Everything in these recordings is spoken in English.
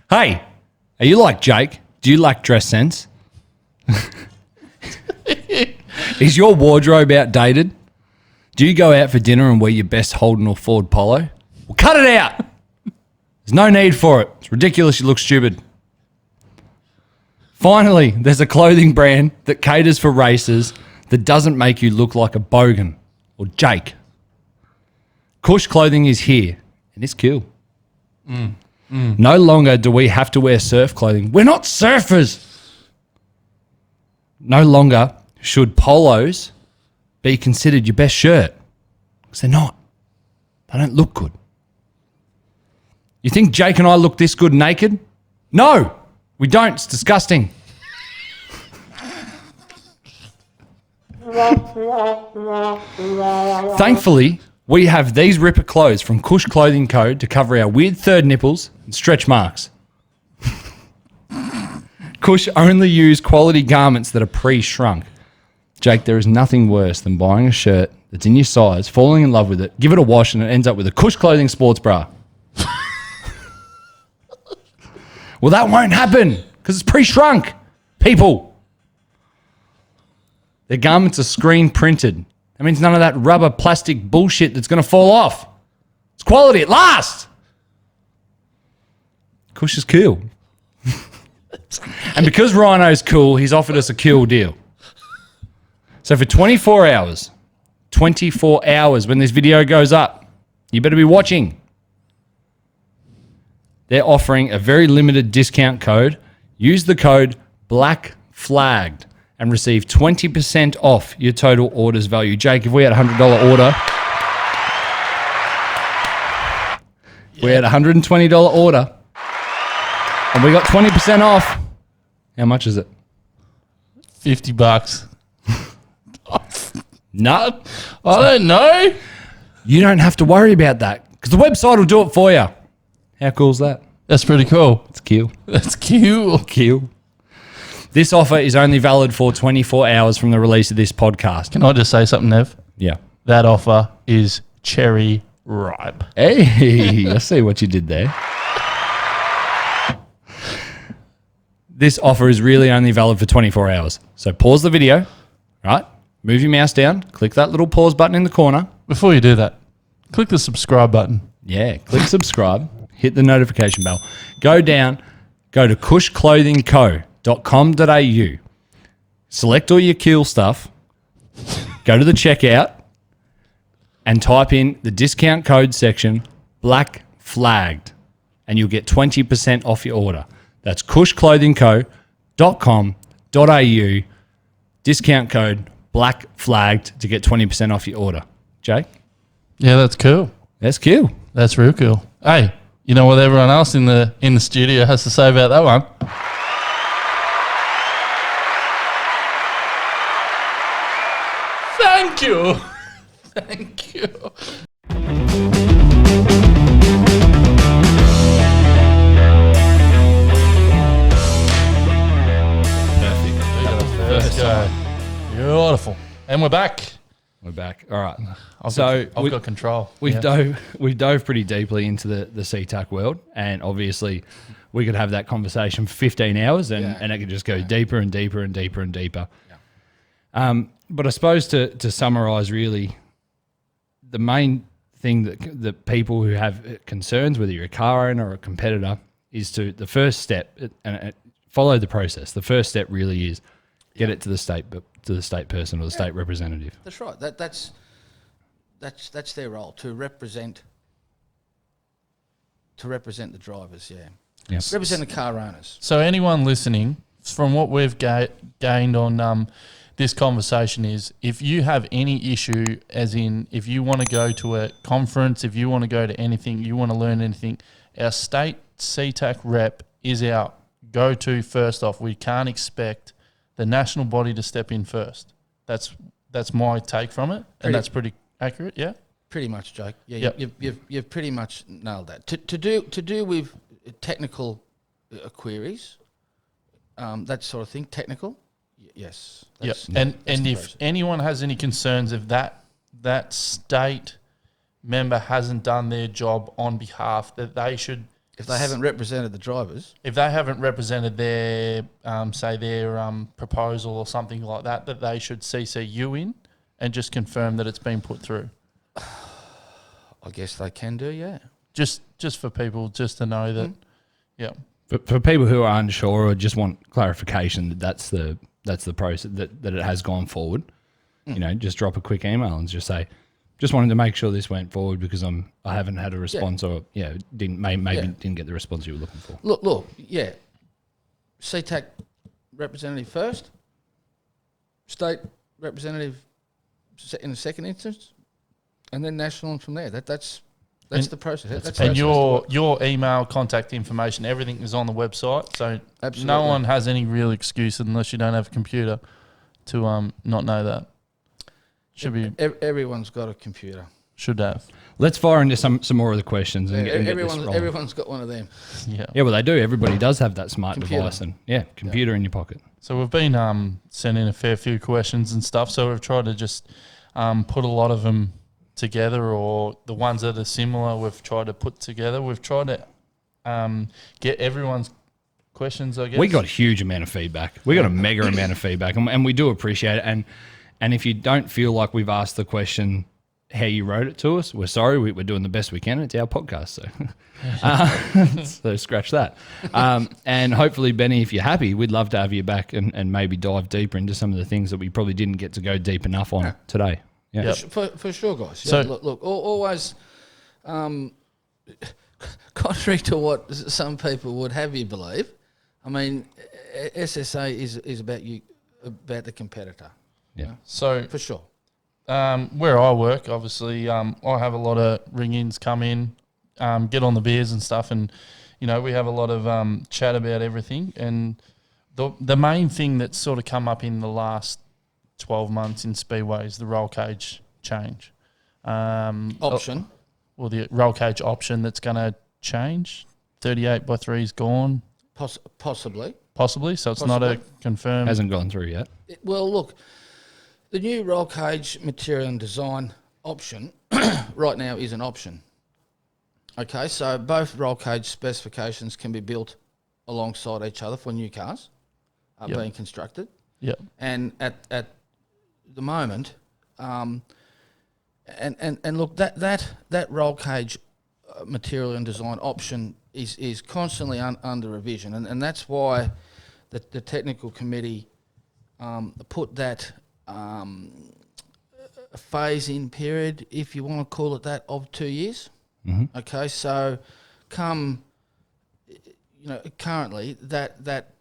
Hey, are you like Jake? Do you lack dress sense? Is your wardrobe outdated? Do you go out for dinner and wear your best Holden or Ford Polo? Well, cut it out. There's no need for it. It's ridiculous. You look stupid. Finally, there's a clothing brand that caters for racers that doesn't make you look like a bogan or Jake. Kush Clothing is here, and it's cool. No longer do we have to wear surf clothing. We're not surfers. No longer should polos be considered your best shirt, because they're not. They don't look good. You think Jake and I look this good naked? No, we don't. It's disgusting. Thankfully, we have these ripper clothes from Kush Clothing Co. to cover our weird third nipples and stretch marks. Kush only use quality garments that are pre-shrunk. Jake, there is nothing worse than buying a shirt that's in your size, falling in love with it, give it a wash, and it ends up with a Kush Clothing sports bra. Well, that won't happen because it's pre-shrunk. People. Their garments are screen printed. That means none of that rubber plastic bullshit that's going to fall off. It's quality. It lasts. Kush is cool. And because Rhino's cool, he's offered us a cool deal. So for 24 hours when this video goes up, you better be watching. They're offering a very limited discount code. Use the code BLACKFLAGGED and receive 20% off your total order's value. Jake, if we had a $100 order, we had a $120 order, and we got 20% off. How much is it? $50. No. I don't know. You don't have to worry about that because the website will do it for you. How cool is that? That's pretty cool. It's cool. That's cute. Cool. This offer is only valid for 24 hours from the release of this podcast. Can I just say something, Nev? Yeah. That offer is cherry ripe. Hey, I see what you did there. This offer is really only valid for 24 hours. So pause the video, right? Move your mouse down, click that little pause button in the corner. Before you do that, click the subscribe button. Yeah, click subscribe, hit the notification bell. Go down, go to kushclothingco.com.au. Select all your cool stuff, go to the checkout, and type in the discount code section, BLACKFLAGGED, and you'll get 20% off your order. That's kushclothingco.com.au, discount code BLACKFLAGGED to get 20% off your order. Jake? Yeah, that's cool. That's cool. That's real cool. Hey, you know what everyone else in the studio has to say about that one? Thank you. Thank you. Let's go. Beautiful. And we're back. We're back. All right. I've got control. We've dove pretty deeply into the CTAC world, and obviously we could have that conversation for 15 hours and it could just go deeper and deeper and deeper and deeper. Yeah. But I suppose to summarize really, the main thing that people who have concerns, whether you're a car owner or a competitor, is to the first step and follow the process. The first step really is get it to the state person or the state representative. That's right. That's their role, to represent the drivers. Yeah. Yes. Represent the car owners. So anyone listening, from what we've gained on this conversation is, if you have any issue, as in if you want to go to a conference, if you want to go to anything, you want to learn anything, our state CTAC rep is our go-to first off. We can't expect the national body to step in first. That's my take from it, and that's pretty accurate. Yeah, pretty much, Jake. Yeah, yep. you've pretty much nailed that. To do with technical queries, that sort of thing. Technical, yes. Yep. And if anyone has any concerns, if that state member hasn't done their job on behalf, that they should If they haven't represented the drivers, if they haven't represented their, say their proposal or something like that, that they should CC you in and just confirm that it's been put through. I guess they can do, yeah. Just for people just to know that, yeah. For people who are unsure or just want clarification that that's the process, that it has gone forward, just drop a quick email and just say, just wanted to make sure this went forward because I haven't had a response or didn't get the response you were looking for. Look, yeah. CTAC representative first, state representative in the second instance, and then national and from there. That's the process. That's and your email, contact information, everything is on the website. So Absolutely. No one has any real excuse unless you don't have a computer to not know that. Should be everyone's got a computer. Should have. Let's fire into some more of the questions and get this rolling. Everyone's got one of them. Yeah. Well, they do. Everybody does have that smart Computer. device and computer in your pocket. So we've been sending a fair few questions and stuff. So we've tried to just put a lot of them together, or the ones that are similar we've tried to put together. We've tried to get everyone's questions, I guess. We got a huge amount of feedback. We got a mega amount of feedback, and we do appreciate it. And if you don't feel like we've asked the question how you wrote it to us, we're sorry. We're doing the best we can. It's our podcast, so so scratch that. And hopefully, Benny, if you're happy, we'd love to have you back and maybe dive deeper into some of the things that we probably didn't get to go deep enough on today. Yeah, Yep. For sure, guys. So- Look, always, contrary to what some people would have you believe, I mean, SSA is about the competitor. yeah. So For sure. where I work, obviously, I have a lot of ring-ins come in, get on the beers and stuff, and we have a lot of chat about everything. And the main thing that's sort of come up in the last 12 months in Speedway is the roll cage change. Option. Well, the roll cage option that's going to change. 38x3 is gone, Possibly. so it's not a Possibly. confirmed. Hasn't gone through yet. Well, look, the new roll cage material and design option right now is an option. Okay, so both roll cage specifications can be built alongside each other for new cars Yep. being constructed. Yep. And at the moment, and look, that roll cage material and design option is constantly under revision, and that's why the technical committee put that phase-in period, if you want to call it that, of 2 years. Mm-hmm. Okay, so currently that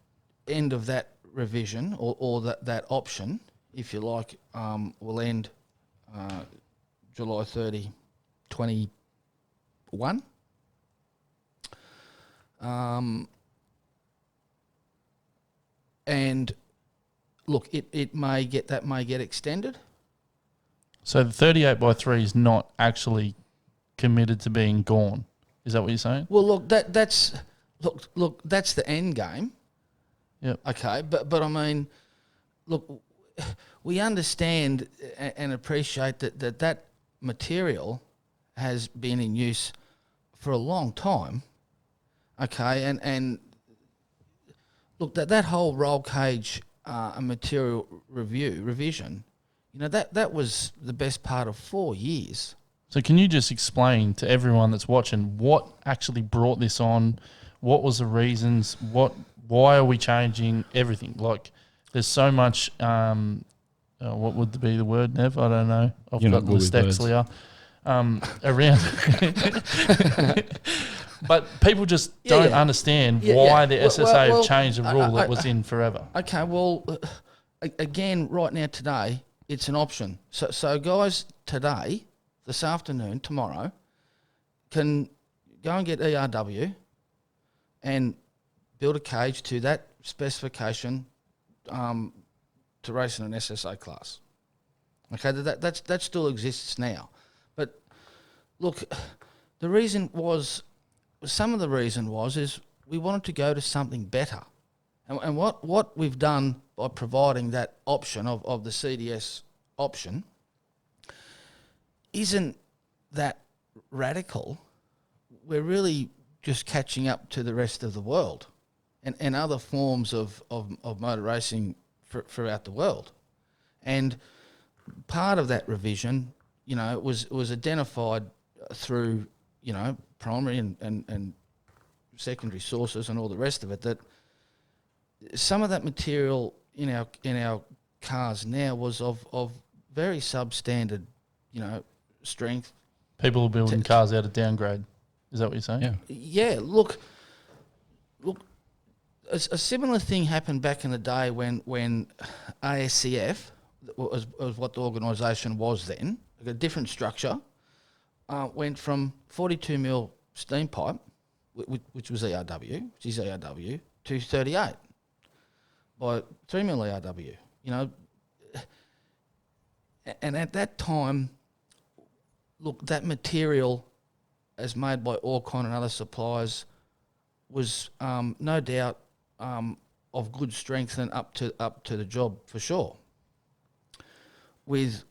end of that revision or that option, if you like, will end July 30, 21. And look, it may get extended. So the 38x3 is not actually committed to being gone. Is that what you're saying? Well, look, that's the end game. Yep. Okay, but I mean, look, we understand and appreciate that material has been in use for a long time. Okay, and look, that whole roll cage material revision, that was the best part of 4 years. So can you just explain to everyone that's watching what actually brought this on? What was the reasons? Why are we changing everything? Like, there's so much. What would be the word, Nev? I don't know. I've got dyslexia. Around, but people just don't understand why the SSA have changed a rule that was in forever. Okay, well, again, right now today, it's an option. So guys, today, this afternoon, tomorrow, can go and get ERW and build a cage to that specification to race in an SSA class. Okay, that still exists now. But look, some of the reason was we wanted to go to something better. And what we've done by providing that option of the CDS option isn't that radical. We're really just catching up to the rest of the world and other forms of motor racing throughout the world. And part of that revision, was identified through, primary and secondary sources and all the rest of it, that some of that material in our cars now was of very substandard, strength. People are building cars out of downgrade. Is that what you're saying? Yeah. Yeah, look. A similar thing happened back in the day when ASCF was what the organisation was then, like a different structure, went from 42 mil steam pipe, which was ERW, which is ERW, to 38 by 3 mil ERW. And at that time, look, that material, as made by Orcon and other suppliers, was no doubt of good strength and up to the job for sure. With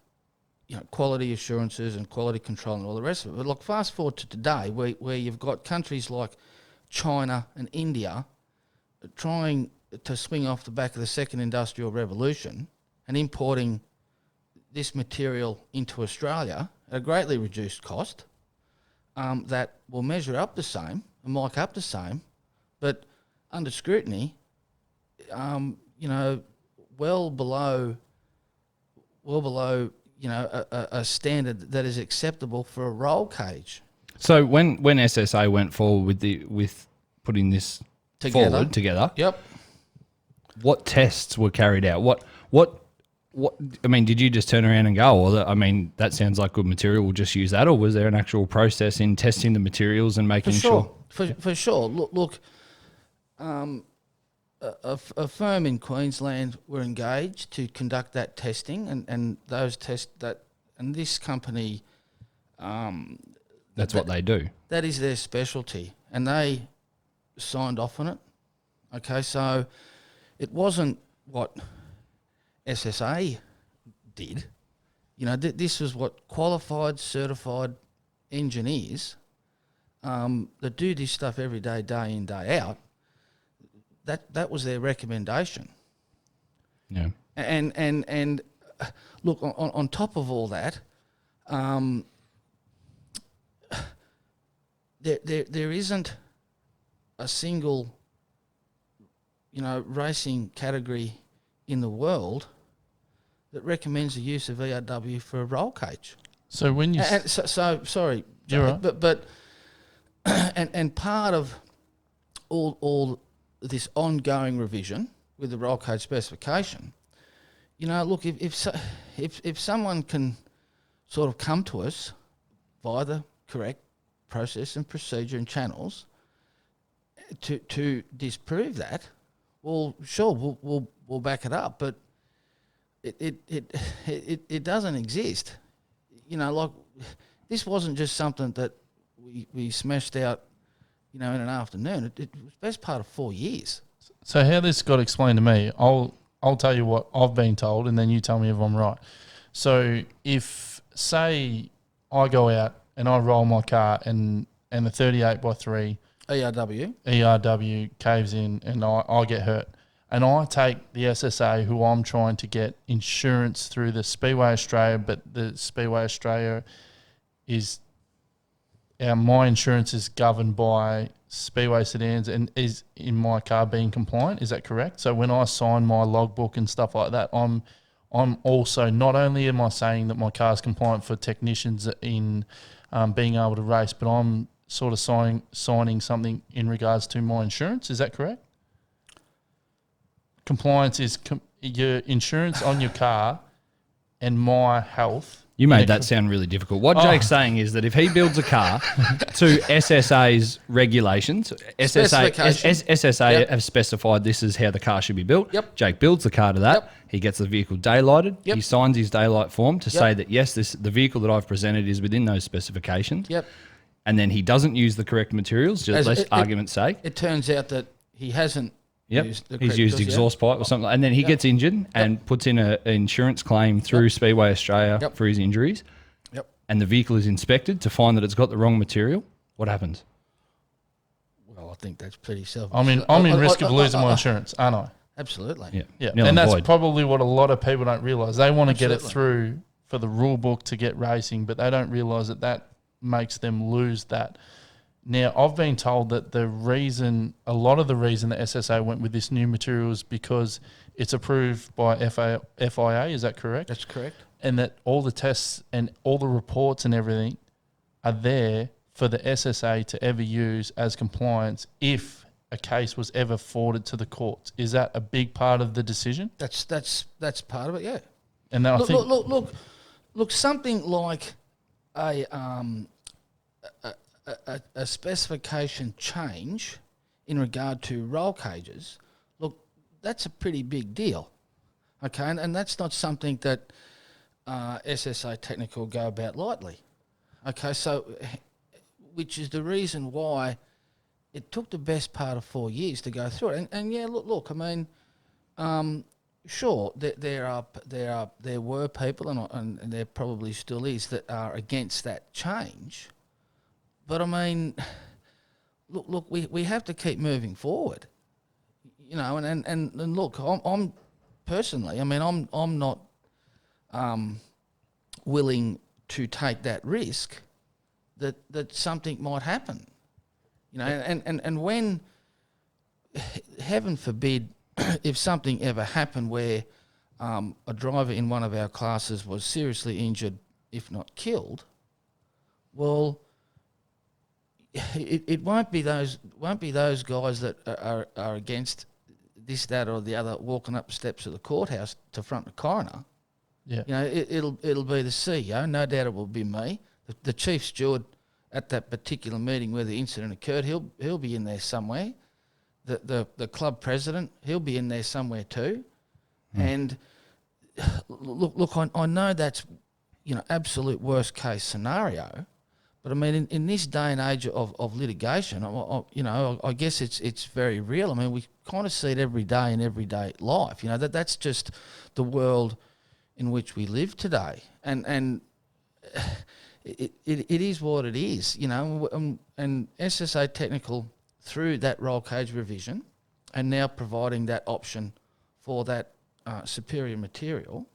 quality assurances and quality control and all the rest of it. But look, fast forward to today, where you've got countries like China and India trying to swing off the back of the second industrial revolution and importing this material into Australia at a greatly reduced cost, that will measure up the same and mic up the same, but under scrutiny, well below a standard that is acceptable for a roll cage. So when SSA went forward with putting this forward together, Yep. what tests were carried out? What? I mean, did you just turn around and go, or that sounds like good material, we'll just use that, or was there an actual process in testing the materials and making sure? For sure. Look. A firm in Queensland were engaged to conduct that testing, and those tests and this company. That's what they do. That is their specialty, and they signed off on it. Okay, so it wasn't what SSA did. This was what qualified, certified engineers that do this stuff every day, day in, day out. That was their recommendation. Yeah. And look, on top of all that, there isn't a single, racing category in the world that recommends the use of ERW for a roll cage. So when you sorry, you're right. but and part of all this ongoing revision with the roll cage specification, look, if someone can sort of come to us via the correct process and procedure and channels to disprove that, well, sure, we'll back it up, but it doesn't exist. Like, this wasn't just something that we smashed out, in an afternoon. It was the best part of 4 years. So how this got explained to me, I'll tell you what I've been told, and then you tell me if I'm right. So if, say, I go out and I roll my car and the 38x3 ERW caves in and I get hurt, and I take the SSA, who I'm trying to get insurance through the Speedway Australia, but the Speedway Australia is... my insurance is governed by Speedway Sedans and is in my car being compliant. Is that correct? So when I sign my logbook and stuff like that, I'm also, not only am I saying that my car is compliant for technicians in being able to race, but I'm sort of signing something in regards to my insurance. Is that correct? Compliance is your insurance on your car and my health. You made that sound really difficult. What Jake's saying is that if he builds a car to SSA's regulations, SSA have specified this is how the car should be built. Yep. Jake builds the car to that. Yep. He gets the vehicle daylighted. Yep. He signs his daylight form to Yep. say that, yes, the vehicle that I've presented is within those specifications. Yep. And then he doesn't use the correct materials, just argument's sake. It turns out that he hasn't used the correct He's used materials, exhaust pipe or something. And then he gets injured and puts in an insurance claim through Speedway Australia for his injuries. Yep. And the vehicle is inspected to find that it's got the wrong material. What happens? think that's pretty selfish. I'm in risk of losing my insurance, aren't I? Absolutely. Yeah. Yeah, Nil and that's void. probably what a lot of people don't realise. They want to get it Absolutely. through for the rule book to get racing, but they don't realise that makes them lose that. Now, I've been told that a lot of the reason the SSA went with this new material is because it's approved by FIA. Is that correct? That's correct. And that all the tests and all the reports and everything are there for the SSA to ever use as compliance if a case was ever forwarded to the courts. Is that a big part of the decision? That's part of it, yeah. And then Look, something like a specification change in regard to roll cages, look, that's a pretty big deal, okay? And that's not something that SSA Technical go about lightly, okay? So, which is the reason why it took the best part of 4 years to go through it. And yeah, look, I mean, sure, there were people, and there probably still is, that are against that change. But I mean, look, we have to keep moving forward, you know. And look, I'm personally, I mean, I'm not willing to take that risk that something might happen, you know. And when, heaven forbid, if something ever happened where a driver in one of our classes was seriously injured, if not killed, well, it won't be those guys that are against this, that, or the other walking up the steps of the courthouse to front the coroner. yeah, You know, it'll be the CEO. No doubt it will be me, the chief steward at that particular meeting where the incident occurred. He'll be in there somewhere. The club president, he'll be in there somewhere too. And look, I know that's, you know, absolute worst case scenario. But I mean, in this day and age of litigation, you know, I guess it's very real. I mean, we kind of see it every day in everyday life. You know, that's just the world in which we live today, and it is what it is. You know, and SSA Technical, through that roll cage revision, and now providing that option for that superior material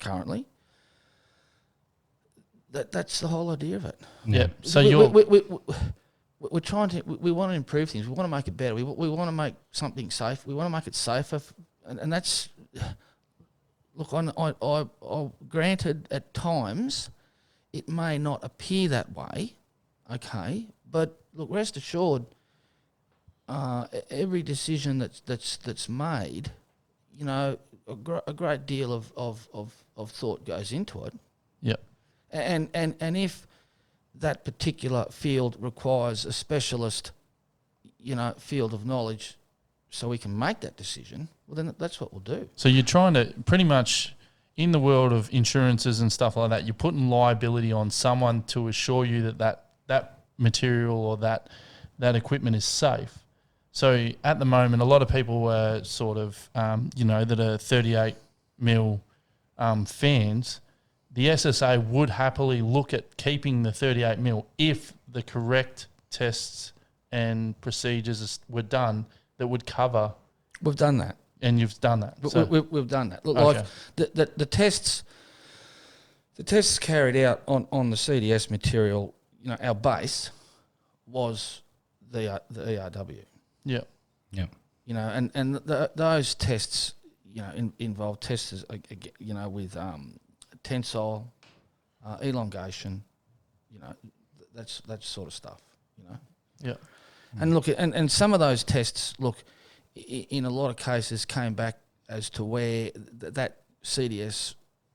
currently. That's the whole idea of it. yeah. So we're trying to, we want to improve things. We want to make it better. We want to make something safe. We want to make it safer, and that's, look, I granted at times it may not appear that way, okay, but look, rest assured, every decision that's made, you know, a great deal of thought goes into it. yeah, And if that particular field requires a specialist, you know, field of knowledge, so we can make that decision, well, then that's what we'll do. So you're trying to pretty much, in the world of insurances and stuff like that, you're putting liability on someone to assure you that material or that equipment is safe. So at the moment, a lot of people are sort of, you know, that are 38 mil fans. The SSA would happily look at keeping the 38 mil if the correct tests and procedures were done that would cover. We've done that. And you've done that. So, We've done that. Look, Okay. like the tests carried out on the CDS material, you know, our base was the ERW. yeah, Yeah. You know, and those tests, you know, involve tests, you know, with tensile, elongation, you know, that's sort of stuff, you know. yeah, And look, and some of those tests, look, in a lot of cases came back as to where that CDS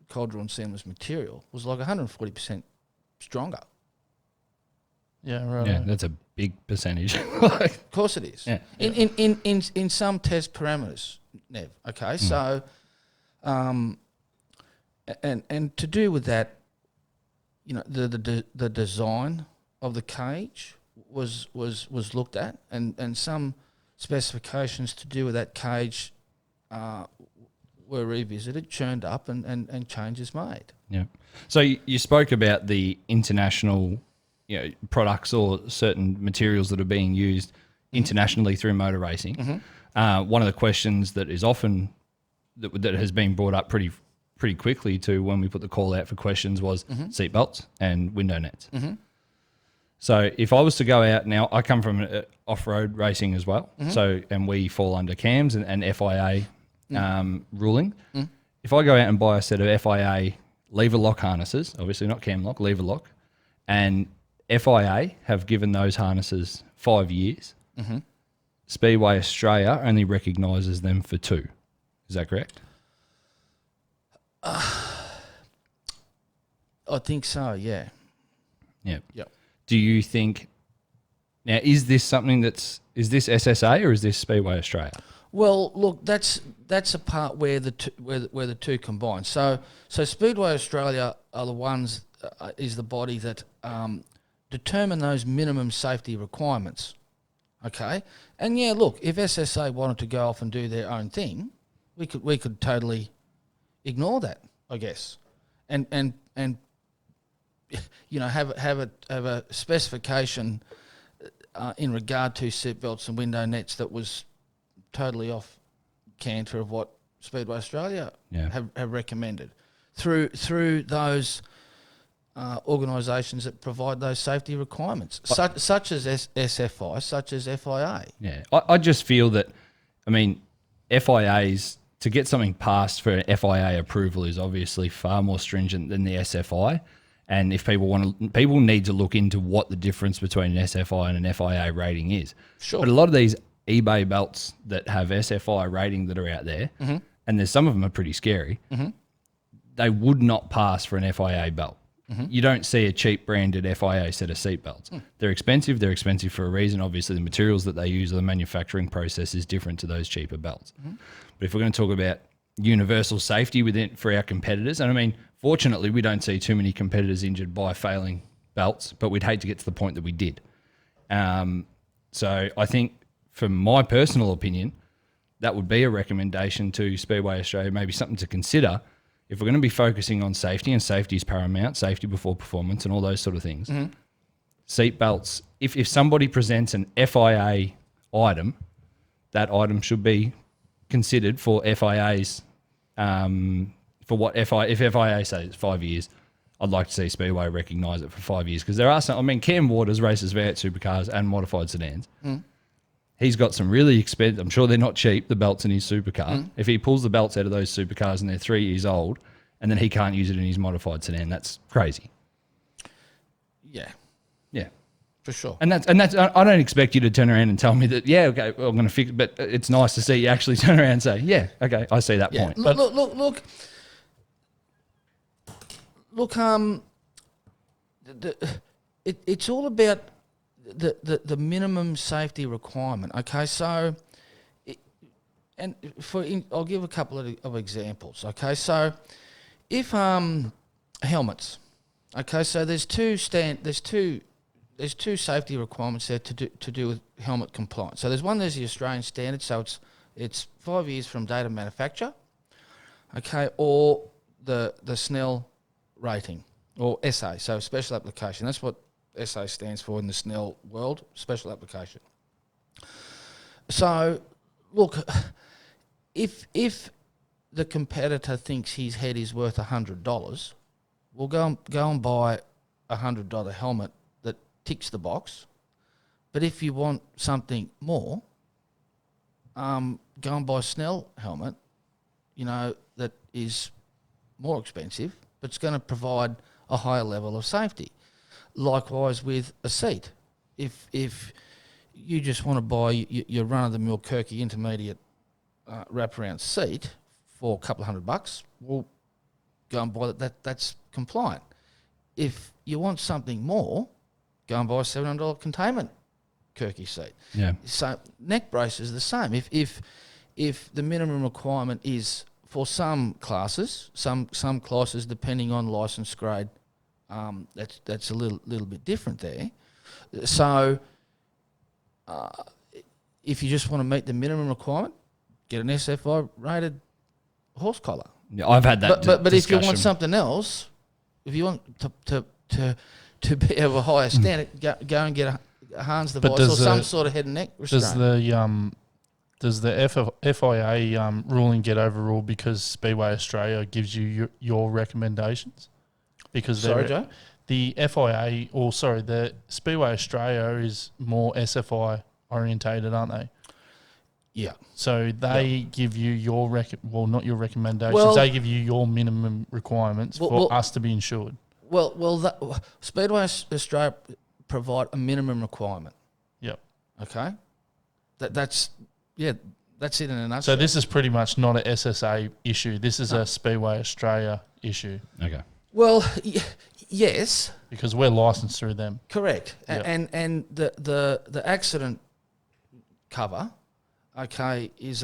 cold drawn seamless material was like 140% stronger. yeah, right. Yeah, that's a big percentage. Of course it is. Yeah. In some test parameters, Nev. Okay, so, and to do with that, you know, the design of the cage was looked at, and some specifications to do with that cage were revisited, churned up, and changes made. Yeah. So you spoke about the international products or certain materials that are being used internationally through motor racing. One of the questions that is often that has been brought up pretty quickly to when we put the call out for questions was seatbelts and window nets. So if I was to go out now, I come from off-road racing as well. So, and we fall under CAMS and FIA ruling. If I go out and buy a set of FIA lever lock harnesses, obviously not cam lock, lever lock, and FIA have given those harnesses 5 years, Speedway Australia only recognises them for 2. Is that correct? I think so, yeah. Yeah. Yep. Do you think now is this something is this SSA or is this Speedway Australia? Well, look, that's a part where the two combine. So Speedway Australia are the ones is the body that determine those minimum safety requirements. Okay, and yeah, look, if SSA wanted to go off and do their own thing, we could totally ignore that, I guess, and have a specification in regard to seatbelts and window nets that was totally off canter of what Speedway Australia have recommended through those organisations that provide those safety requirements, such as SFI, such as FIA. Yeah, I just feel that, I mean, FIA's, to get something passed for FIA approval is obviously far more stringent than the SFI. And if people need to look into what the difference between an SFI and an FIA rating is. Sure. But a lot of these eBay belts that have SFI rating that are out there, and there's some of them are pretty scary, they would not pass for an FIA belt. You don't see a cheap branded FIA set of seat belts. They're expensive. They're expensive for a reason. Obviously, the materials that they use or the manufacturing process is different to those cheaper belts. But if we're going to talk about universal safety for our competitors, and I mean, fortunately, we don't see too many competitors injured by failing belts, but we'd hate to get to the point that we did. So I think, from my personal opinion, that would be a recommendation to Speedway Australia, maybe something to consider. If we're going to be focusing on safety, and safety is paramount, safety before performance and all those sort of things, seat belts, if somebody presents an FIA item, that item should be considered for FIA's, for what if FIA says it's 5 years, I'd like to see Speedway recognise it for 5 years. Because there are some, I mean, Cam Waters races V8 supercars and modified sedans. He's got some really expensive, I'm sure they're not cheap, the belts in his supercar. If he pulls the belts out of those supercars and they're 3 years old and then he can't use it in his modified sedan, that's crazy. Yeah. Yeah. For sure. And that's I don't expect you to turn around and tell me that, yeah, okay, well, I'm going to fix it, but it's nice to see you actually turn around and say, yeah, okay, I see that point. Look, it's all about the minimum safety requirement. Okay, so, I'll give a couple of examples. Okay, so if helmets. Okay, so there's two safety requirements there to do with helmet compliance. So there's the Australian standard, so it's 5 years from date of manufacture. Okay, or the Snell rating, or SA, so special application. That's what SA stands for in the Snell world, special application. So, look, if the competitor thinks his head is worth $100, we'll go and buy a $100 helmet that ticks the box. But if you want something more, go and buy a Snell helmet, that is more expensive, but it's going to provide a higher level of safety. Likewise with a seat. If you just want to buy your run-of-the-mill Kirky intermediate wraparound seat for a couple of $100, well, go and buy that. That's compliant. If you want something more, go and buy a $700 containment Kirky seat. Yeah. So neck brace is the same. If the minimum requirement is for some classes, some classes depending on license grade, that's a little bit different there. So if you just want to meet the minimum requirement, get an SFI rated horse collar. Yeah, I've had that. But if you want something else, if you want to be of a higher standard, go and get a Hans device does or some the- sort of head and neck restraint. Does the FIA ruling get overruled because Speedway Australia gives you your recommendations? Because Sorry, Joe? the the Speedway Australia is more SFI orientated, aren't they? Yeah. So they give you your not your recommendations. Well- they give you your minimum requirements for us to be insured. Well, Speedway Australia provide a minimum requirement. Yep. Okay. That's it in a nutshell. So this is pretty much not a SSA issue. This is a Speedway Australia issue Okay. Well, yes, because we're licensed through them. correct. Yep. And the accident cover, okay, is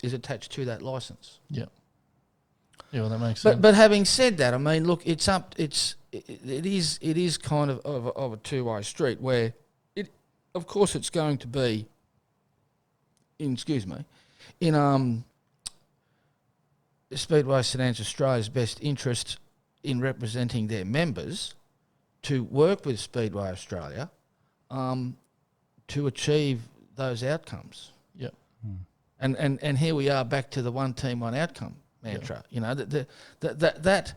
attached to that license. Yeah. Yeah, well, that makes sense. But having said that, I mean, look, it is kind of a two-way street where of course it's going to be in Speedway Sedans Australia's best interest in representing their members to work with Speedway Australia to achieve those outcomes. Yep. And here we are back to the one team, one outcome mantra. Yep. You know, that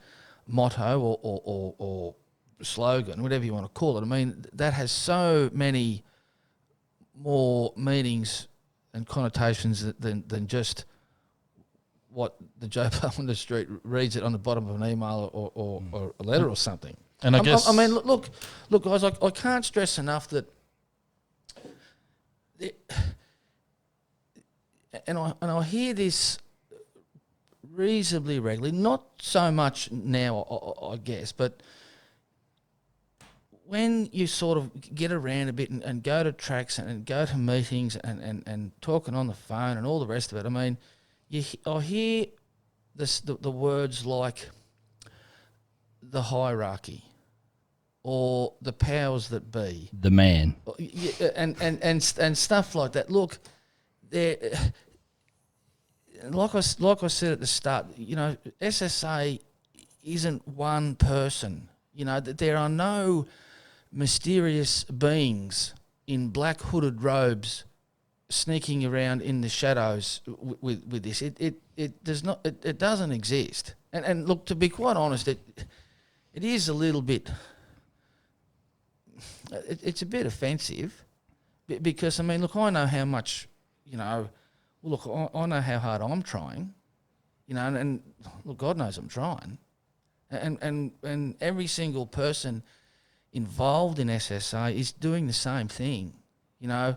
motto or slogan, whatever you want to call it, I mean, that has so many more meanings and connotations than just what the Joe Blow on the street reads it on the bottom of an email or a letter or something. And I guess... I mean, look, guys, I can't stress enough that... And I hear this reasonably regularly, not so much now, I guess, but when you sort of get around a bit and go to tracks and go to meetings and talking on the phone and all the rest of it, I mean, I hear the words like the hierarchy or the powers that be, The man. and stuff like that. Look, like I said at the start, you know, SSA isn't one person. You know, there are no mysterious beings in black hooded robes sneaking around in the shadows with this. It does not. It doesn't exist. And look, to be quite honest, it is a little bit. It's a bit offensive, because I mean, look, I know how much, you know. Well, look, I know how hard I'm trying, you know, and look, God knows I'm trying, and every single person involved in SSA is doing the same thing, you know.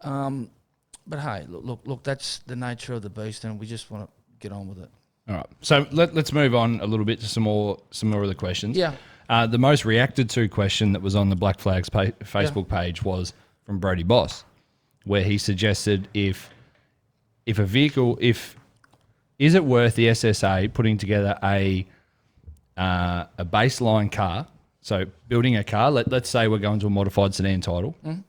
But hey, look, that's the nature of the beast, and we just want to get on with it. All right. So let's move on a little bit to some more of the questions. Yeah. The most reacted to question that was on the Black Flags Facebook page was from Brody Boss, where he suggested if a vehicle, is it worth the SSA putting together a baseline car? So building a car, let's say we're going to a modified sedan title. Mm.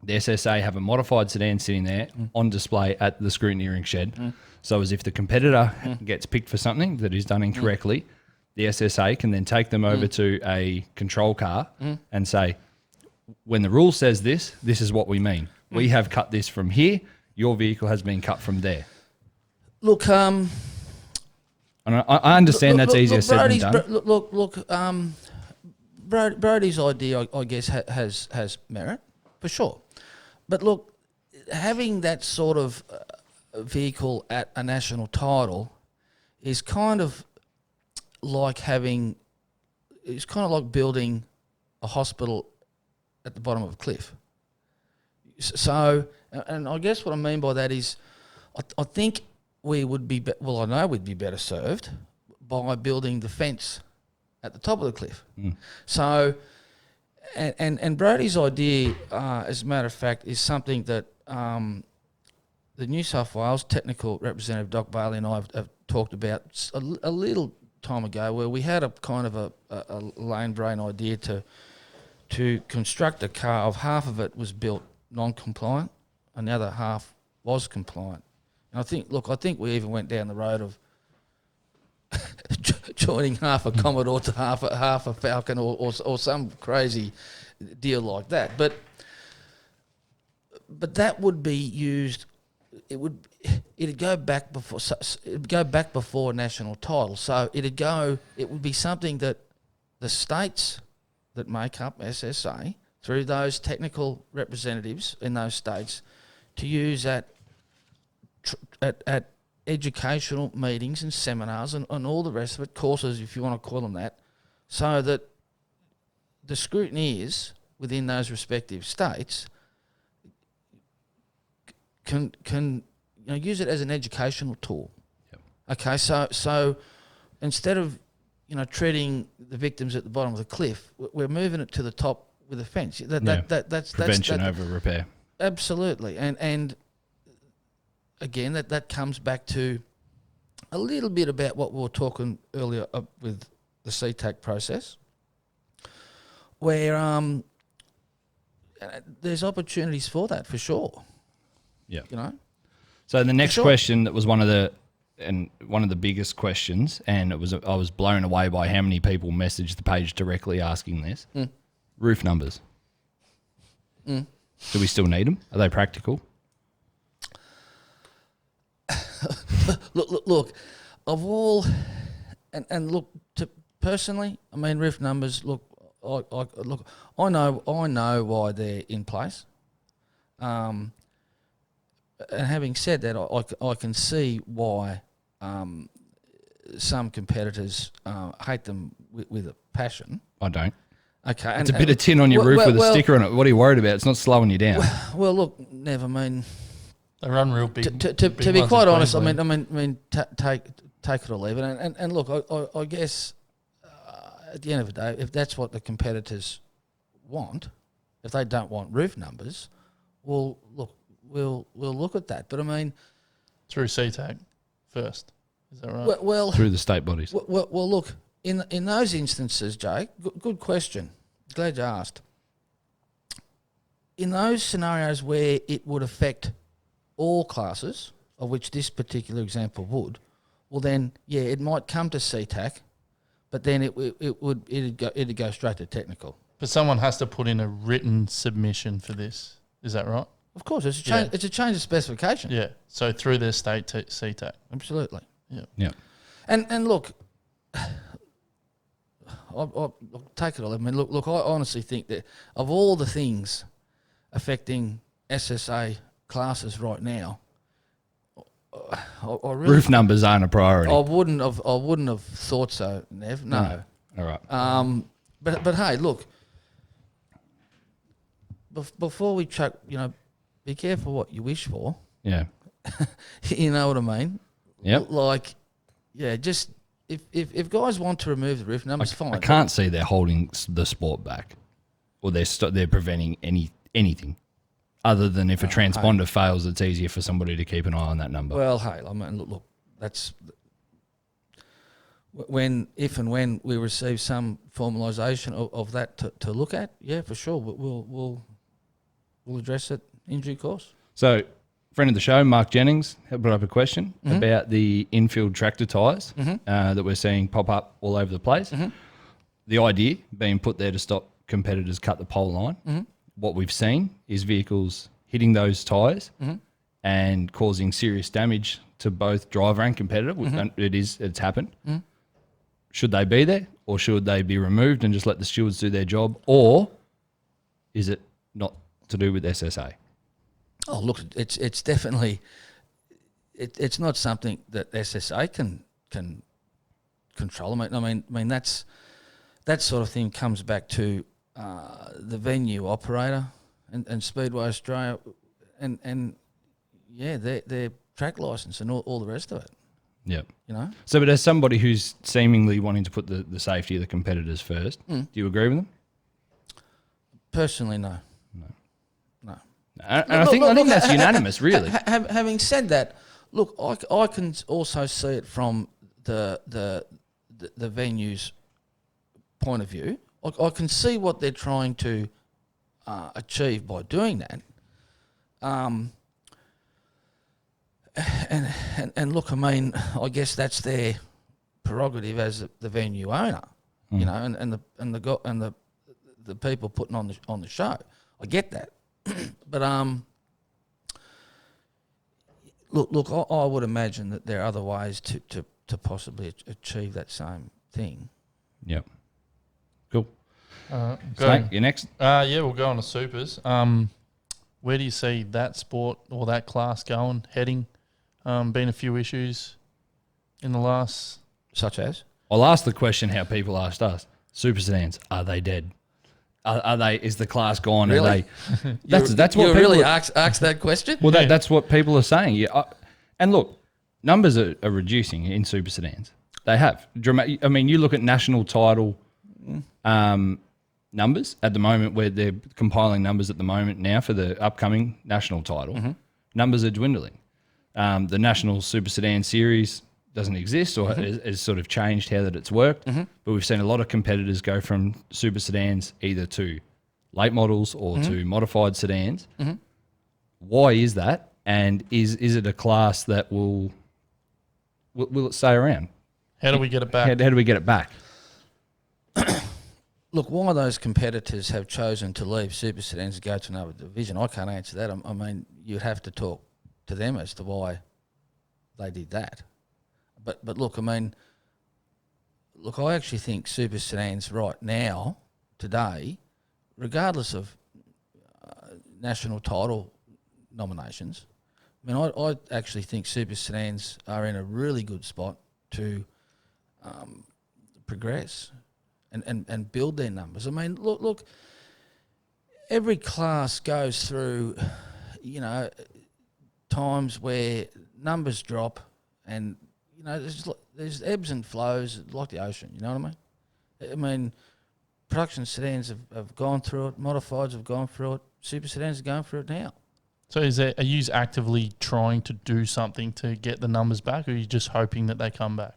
The SSA have a modified sedan sitting there on display at the scrutineering shed. Mm. So as if the competitor gets picked for something that is done incorrectly, the SSA can then take them over to a control car and say, when the rule says this, this is what we mean. We have cut this from here. Your vehicle has been cut from there. Look, and I understand that's easier said than done. Brody's idea, I guess, has merit, for sure. But look, having that sort of vehicle at a national title is kind of like building a hospital at the bottom of a cliff. So, and I guess what I mean by that is, I think we would be, I know we'd be better served by building the fence at the top of the cliff. Mm. So, and Brody's idea, as a matter of fact, is something that the New South Wales Technical Representative Doc Bailey and I have talked about a little time ago, where we had a kind of a lane brain idea to construct a car. Of half of it was built non-compliant, and the other half was compliant. And I think we even went down the road of joining half a Commodore to half a Falcon or some crazy deal like that. But that would be used. It'd go back before national title. So it would be something that the states that make up SSA, through those technical representatives in those states, to use at educational meetings and seminars and all the rest of it, courses if you want to call them that, so that the scrutineers within those respective states can use it as an educational tool. Yep. Okay, so instead of treating the victims at the bottom of the cliff, we're moving it to the top with a fence. That's prevention over repair. Absolutely, and again, that comes back to a little bit about what we were talking earlier with the CTAC process, where there's opportunities for that for sure. Yeah. So the next question that was one of the biggest questions, and I was blown away by how many people messaged the page directly asking this. Roof numbers. Do we still need them? Are they practical? Look, of all, and look, personally, I mean, roof numbers. Look, I know why they're in place. And having said that, I can see why some competitors hate them with a passion. I don't. Okay, it's a bit of tin on your roof with a sticker on it. What are you worried about? It's not slowing you down. Well, look, never mean. They run real big. To be quite honest, I mean, take it or leave it. And look, I guess at the end of the day, if that's what the competitors want, if they don't want roof numbers, well, look, we'll look at that. But I mean, through CTAC first, is that right? Well, through the state bodies. Well, look, in those instances, Jake, good question. Glad you asked. In those scenarios where it would affect all classes, of which this particular example would, well then, yeah, it might come to CTAC, but then it'd go straight to technical. But someone has to put in a written submission for this. Is that right? Of course, it's a change. Yeah. It's a change of specification. Yeah. So through their state to CTAC. Absolutely. Yeah. Yeah. And look, I'll take it all. I mean, look. I honestly think that of all the things affecting SSA classes right now, I really, roof numbers aren't a priority. I wouldn't have thought so, Nev. No. All right. But hey, look. Before we chuck, be careful what you wish for. Yeah. You know what I mean? Yep. Like, yeah, just if guys want to remove the roof numbers, fine. I can't see they're holding the sport back, or they're preventing anything. Other than if a transponder fails, it's easier for somebody to keep an eye on that number. Well, hey, I mean, look, that's if and when we receive some formalisation of that to look at, yeah, for sure, we'll address it in due course. So, friend of the show, Mark Jennings, brought up a question about the infield tractor tyres that we're seeing pop up all over the place. The idea being put there to stop competitors cut the pole line. What we've seen is vehicles hitting those tyres and causing serious damage to both driver and competitor. It's happened. Should they be there, or should they be removed and just let the stewards do their job, or is it not to do with SSA? Oh, look, it's definitely it's not something that SSA can control. I mean that sort of thing comes back to the venue operator and Speedway Australia and yeah, their track license and all the rest of it. Yeah. So, but as somebody who's seemingly wanting to put the safety of the competitors first, do you agree with them? Personally, no. And I think that's unanimous, really. Having said that, look, I can also see it from the venue's point of view. I can see what they're trying to achieve by doing that. And look, I mean, I guess that's their prerogative as the venue owner, you know, and the people putting on the show. I get that, but look, I would imagine that there are other ways to possibly achieve that same thing. Yep. Cool. Going. Snake, you next? Yeah, we'll go on to supers. Where do you see that sport or that class going, heading? Been a few issues in the last... Such as? I'll ask the question how people asked us. Super sedans, are they dead? Are they? Is the class gone? Really? Are they? That's what you people really are, ask that question? Well, that's what people are saying. Yeah, and look, numbers are reducing in super sedans. They have. I mean, you look at national title numbers at the moment, where they're compiling numbers at the moment now for the upcoming national title. Numbers are dwindling. The National Super Sedan Series doesn't exist, or has sort of changed how that it's worked. But we've seen a lot of competitors go from super sedans either to late models or to modified sedans. Why is that? And is it a class that will it stay around? How do we get it back? How do we get it back? Look, why those competitors have chosen to leave super sedans and go to another division, I can't answer that. I mean, you'd have to talk to them as to why they did that. But look, I mean, I actually think super sedans right now, today, regardless of national title nominations, I mean, I actually think super sedans are in a really good spot to progress and build their numbers. I mean, look, every class goes through, you know, times where numbers drop, and you know, there's ebbs and flows like the ocean. You know what I mean? I mean, production sedans have gone through it, modifieds have gone through it, super sedans are going through it now. So are you actively trying to do something to get the numbers back, or are you just hoping that they come back?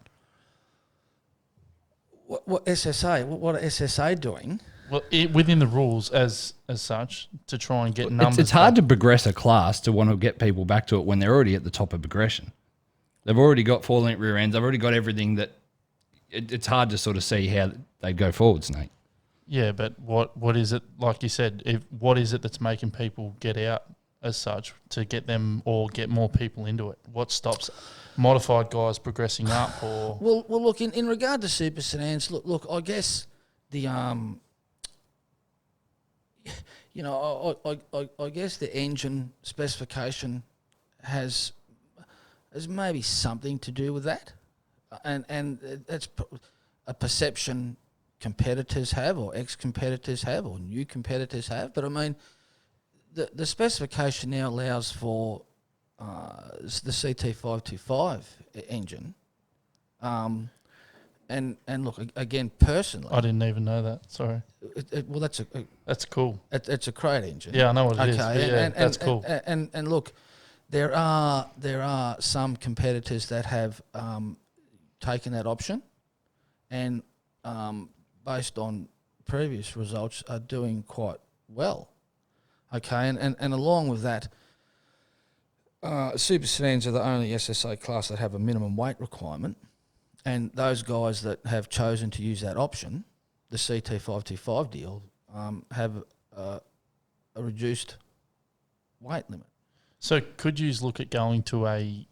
What SSA? What are SSA doing? Well, within the rules as such, to try and get numbers. It's hard back. to progress a class to want to get people back to it when they're already at the top of progression. They've already got 4-link rear ends. They've already got everything that. It's hard to sort of see how they go forward, Snake. Yeah, but what is it, like you said, what is it that's making people get out as such to get them or get more people into it? What stops modified guys progressing up? Or Well, look, in regard to super sedans, look, I guess the you know, I guess the engine specification has maybe something to do with that, and that's a perception competitors have, or ex-competitors have, or new competitors have. But I mean, the specification now allows for the CT525 engine, and look, again, personally, I didn't even know that. Sorry. Well, That's cool. It's a crate engine. Yeah, I know what it is. Okay, But yeah, that's and, cool. And look, there are some competitors that have taken that option, and based on previous results, are doing quite well. Okay, and along with that, super sedans are the only SSA class that have a minimum weight requirement, and those guys that have chosen to use that option, the CT525 deal, have a reduced weight limit. So could you look at going to a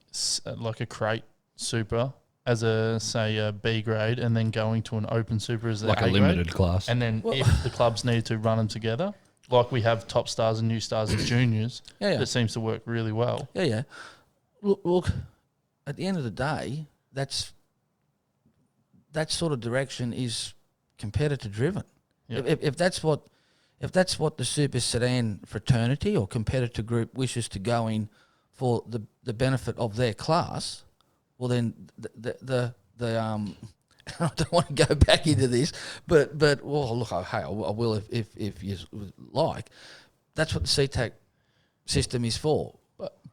crate super as a B grade, and then going to an open super as Like a limited grade? class. And then if the clubs need to run them together, like we have top stars and new stars and juniors, that seems to work really well. Yeah. Look, at the end of the day, that sort of direction is competitor driven. Yep. If that's what the super sedan fraternity or competitor group wishes to go in for the benefit of their class, well then the I don't want to go back into this, but well, look, I will if you like. That's what the CTAC system is for.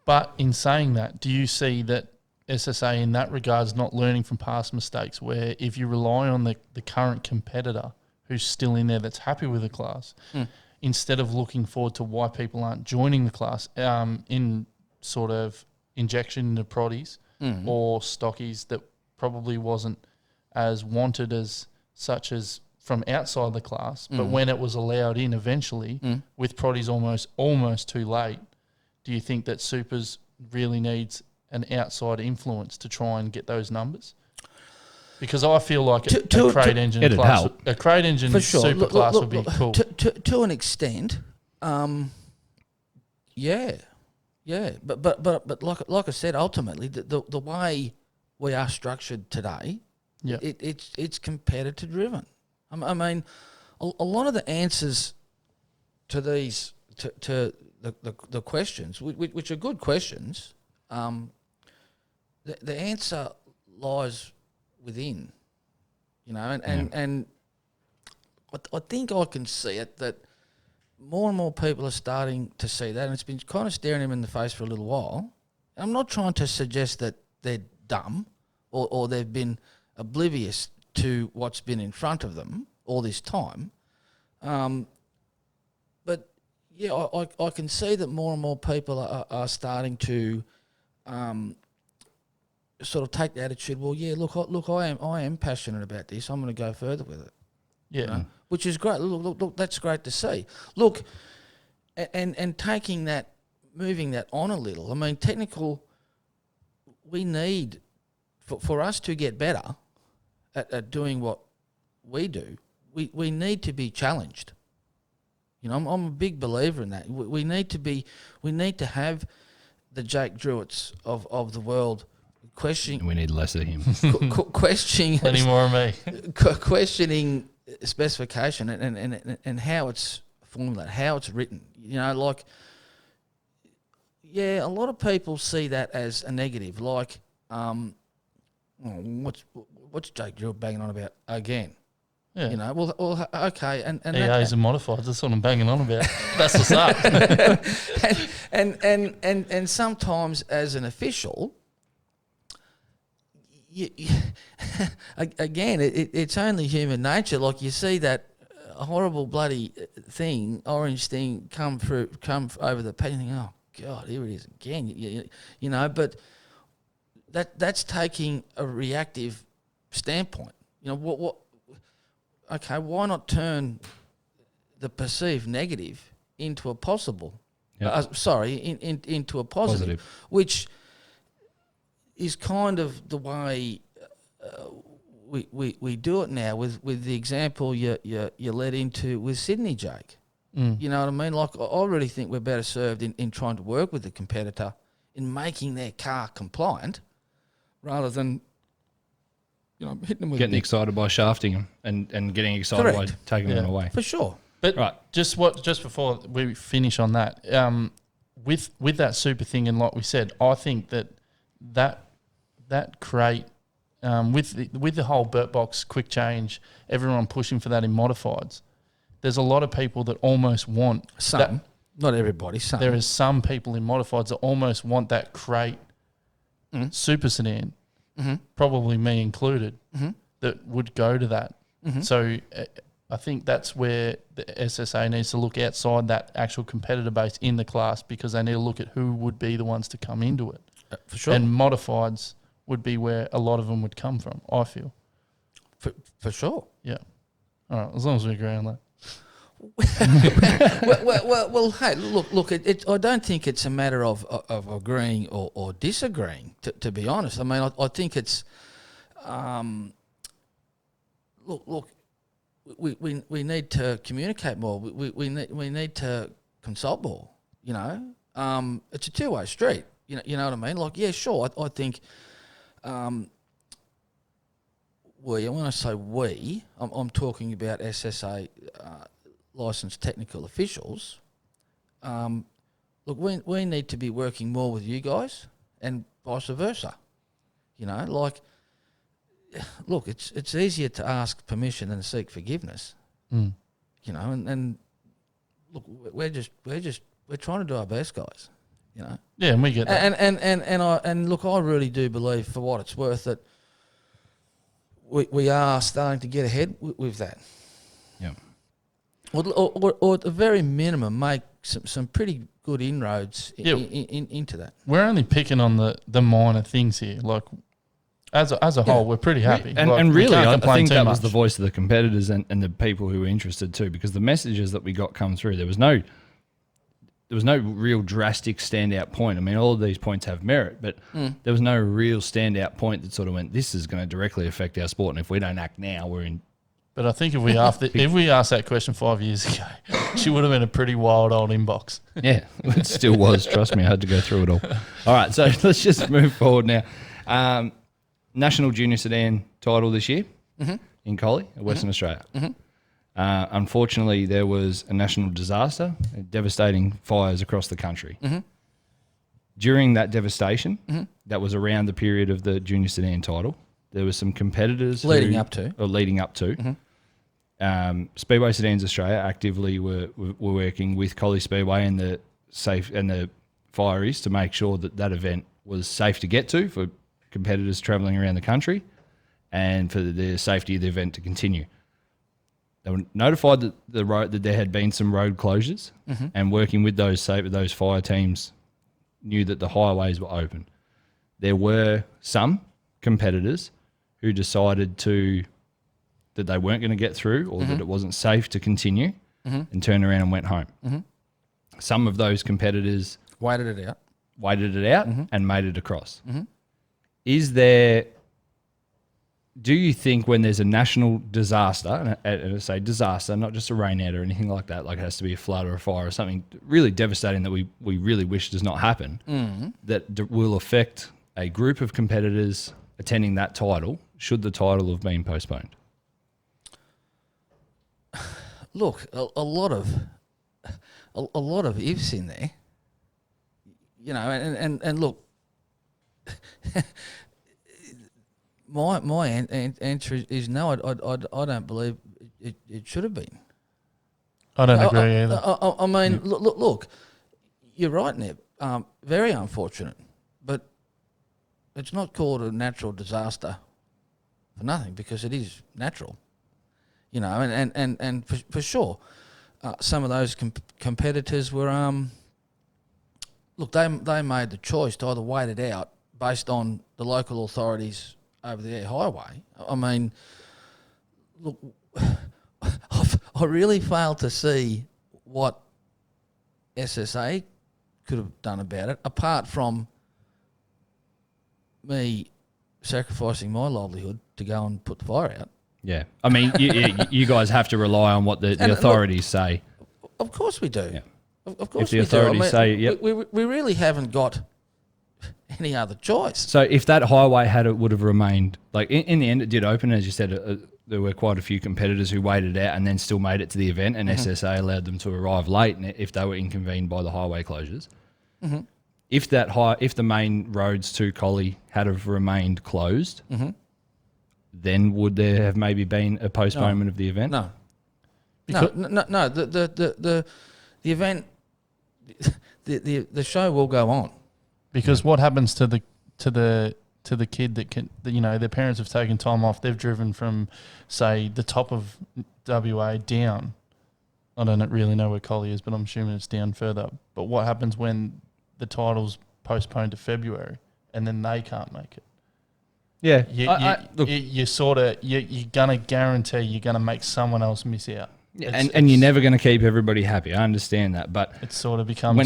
But in saying that, do you see that SSA in that regard is not learning from past mistakes, where if you rely on the current competitor who's still in there that's happy with the class, instead of looking forward to why people aren't joining the class, in sort of injection into proddies or stockies that probably wasn't as wanted as such as from outside the class, but when it was allowed in eventually, with Proddy's almost too late, do you think that Supers really needs an outside influence to try and get those numbers? Because I feel like a crate engine class, a crate engine for sure. super class would be cool. To an extent, yeah. But like I said, ultimately the way we are structured today, it's competitor driven. I mean, a lot of the answers to these to the questions, which are good questions, the answer lies within, and I think I can see it that more and more people are starting to see that, and it's been kind of staring them in the face for a little while. I'm not trying to suggest that they're dumb or they've been oblivious to what's been in front of them all this time. But yeah, I can see that more and more people are starting to sort of take the attitude, well, yeah, look, I am passionate about this. I'm going to go further with it. Yeah. Which is great. Look, that's great to see. Look, and taking that, moving that on a little. I mean, technical, we need, for us to get better at doing what we do, we need to be challenged. I'm a big believer in that. We need to have the Jake Drewetts of the world questioning. We need less of him. Questioning. Plenty more of me. Questioning specification and how it's formulated, how it's written. A lot of people see that as a negative. Like, what's Jake Drewett banging on about again? Yeah. Well, okay, and EAs and modifieds. That's what I'm banging on about. That's what's up. and sometimes as an official, again, it's only human nature. Like, you see that horrible bloody orange thing come over the pen, and you think, oh God, here it is again. But that's taking a reactive standpoint. What? Okay, why not turn the perceived negative into a possible? Into a positive, which is kind of the way we do it now with the example you led into with Sydney, Jake. You know what I mean? Like, I really think we're better served in trying to work with the competitor in making their car compliant rather than hitting them with getting excited by shafting them and getting excited by taking them away. For sure. But just before we finish on that, with that super thing, and like we said, I think that crate with the whole Burt Box quick change, everyone pushing for that in modifieds. There's a lot of people that almost want some, not everybody. Some. There is some people in modifieds that almost want that crate super sedan. Mm-hmm. Probably me included, that would go to that. Mm-hmm. So I think that's where the SSA needs to look outside that actual competitor base in the class, because they need to look at who would be the ones to come into it. For sure. And modifieds would be where a lot of them would come from, I feel. For sure. Yeah. All right, as long as we agree on that. well, hey, look. I don't think it's a matter of agreeing or disagreeing. To be honest, I mean, I think it's, look. We need to communicate more. We need to consult more. It's a two-way street. You know what I mean? Like, yeah, sure. I think. When I say we, I'm talking about SSA. Licensed technical officials. Look, we need to be working more with you guys, and vice versa. Look, it's easier to ask permission than to seek forgiveness. And look, we're trying to do our best, guys. Yeah, and we get that. And look, I really do believe, for what it's worth, that we are starting to get ahead with that. Yeah. Or at the very minimum, make some pretty good inroads into that. We're only picking on the minor things here. Like, As a whole, we're pretty happy. And, Like, and we really, can't I complain think too that was much. the voice of the competitors and the people who were interested too, because the messages that we got come through, there was no real drastic standout point. I mean, all of these points have merit, but there was no real standout point that sort of went, this is going to directly affect our sport, and if we don't act now, we're in. But I think if we asked that question 5 years ago, she would have been a pretty wild old inbox. Yeah, it still was. Trust me, I had to go through it all. All right, so let's just move forward now. National Junior Sedan title this year in Collie, Western Australia. Unfortunately, there was a national disaster, devastating fires across the country. During that devastation, that was around the period of the Junior Sedan title, there were some competitors Leading up to. Speedway Sedans Australia actively were working with Collie Speedway and the fireys to make sure that event was safe to get to for competitors travelling around the country and for the safety of the event to continue. They were notified that there had been some road closures, and working with those fire teams knew that the highways were open. There were some competitors who decided that they weren't going to get through or that it wasn't safe to continue and turned around and went home. Some of those competitors Waited it out. and made it across. Do you think when there's a national disaster, and I say disaster, not just a rainout or anything like that, like it has to be a flood or a fire or something really devastating that we really wish does not happen, that will affect a group of competitors attending that title, should the title have been postponed? Look, a lot of ifs in there, you know, and look, my answer is no. I don't believe it should have been. I don't agree either. I mean, look, you're right, Neb. Very unfortunate, but it's not called a natural disaster for nothing, because it is natural. You know, and for sure, some of those competitors were look, they made the choice to either wait it out based on the local authorities over their highway. I mean, look, I really fail to see what SSA could have done about it, apart from me sacrificing my livelihood to go and put the fire out. Yeah. I mean, you guys have to rely on what the authorities say. Of course we do. Yeah. Of course If the we authorities do. say, yep. We really haven't got any other choice. So if that highway would have remained, like in the end it did open, as you said, there were quite a few competitors who waited out and then still made it to the event, and SSA allowed them to arrive late if they were inconvened by the highway closures. If the main roads to Collie had have remained closed, then would there have maybe been a postponement of the event? No. No. The event, the show will go on. Because what happens to the kid that their parents have taken time off, they've driven from, say, the top of WA down. I don't really know where Collie is, but I'm assuming it's down further. But what happens when the title's postponed to February and then they can't make it? Yeah. You're gonna guarantee you're gonna make someone else miss out. Yeah, and you're never going to keep everybody happy. I understand that, but it sort of becomes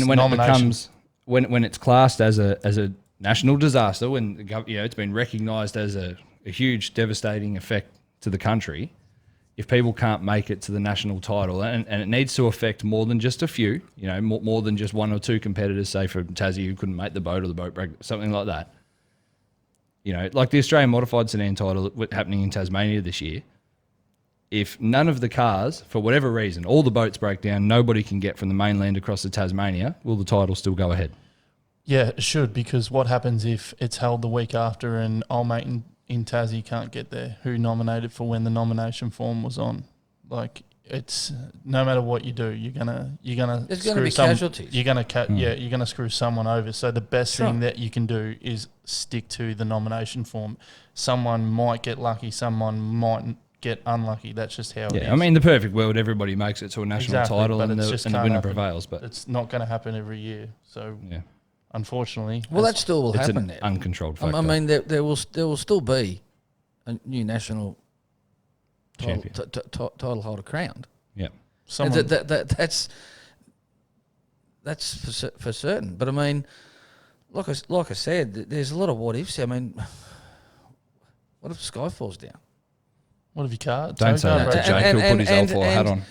when it's classed as a national disaster, when it's been recognised as a huge devastating effect to the country. If people can't make it to the national title, and it needs to affect more than just a few, more than just one or two competitors, say from Tassie who couldn't make the boat or the boat break, something like that. Like the Australian Modified Sedan title happening in Tasmania this year. If none of the cars, for whatever reason, all the boats break down, nobody can get from the mainland across to Tasmania, will the title still go ahead? Yeah, it should, because what happens if it's held the week after and old mate in Tassie can't get there, who nominated for when the nomination form was on? Like, it's no matter what you do, you're gonna there's gonna be casualties. You're gonna screw someone over. So the best thing that you can do is stick to the nomination form. Someone might get lucky, someone might get unlucky. That's just how it is. I mean, the perfect world, everybody makes it to a national title and the winner prevails. But it's not going to happen every year. So unfortunately. Well, that still will It's happen an there. uncontrolled factor. I mean, there will still be a new national title, Champion. title holder crowned. Yeah. And that's for certain. But I mean, like I said, there's a lot of what ifs. I mean, what if the sky falls down? What have you car? Don't say that to Jake. He'll put his L4 hat on.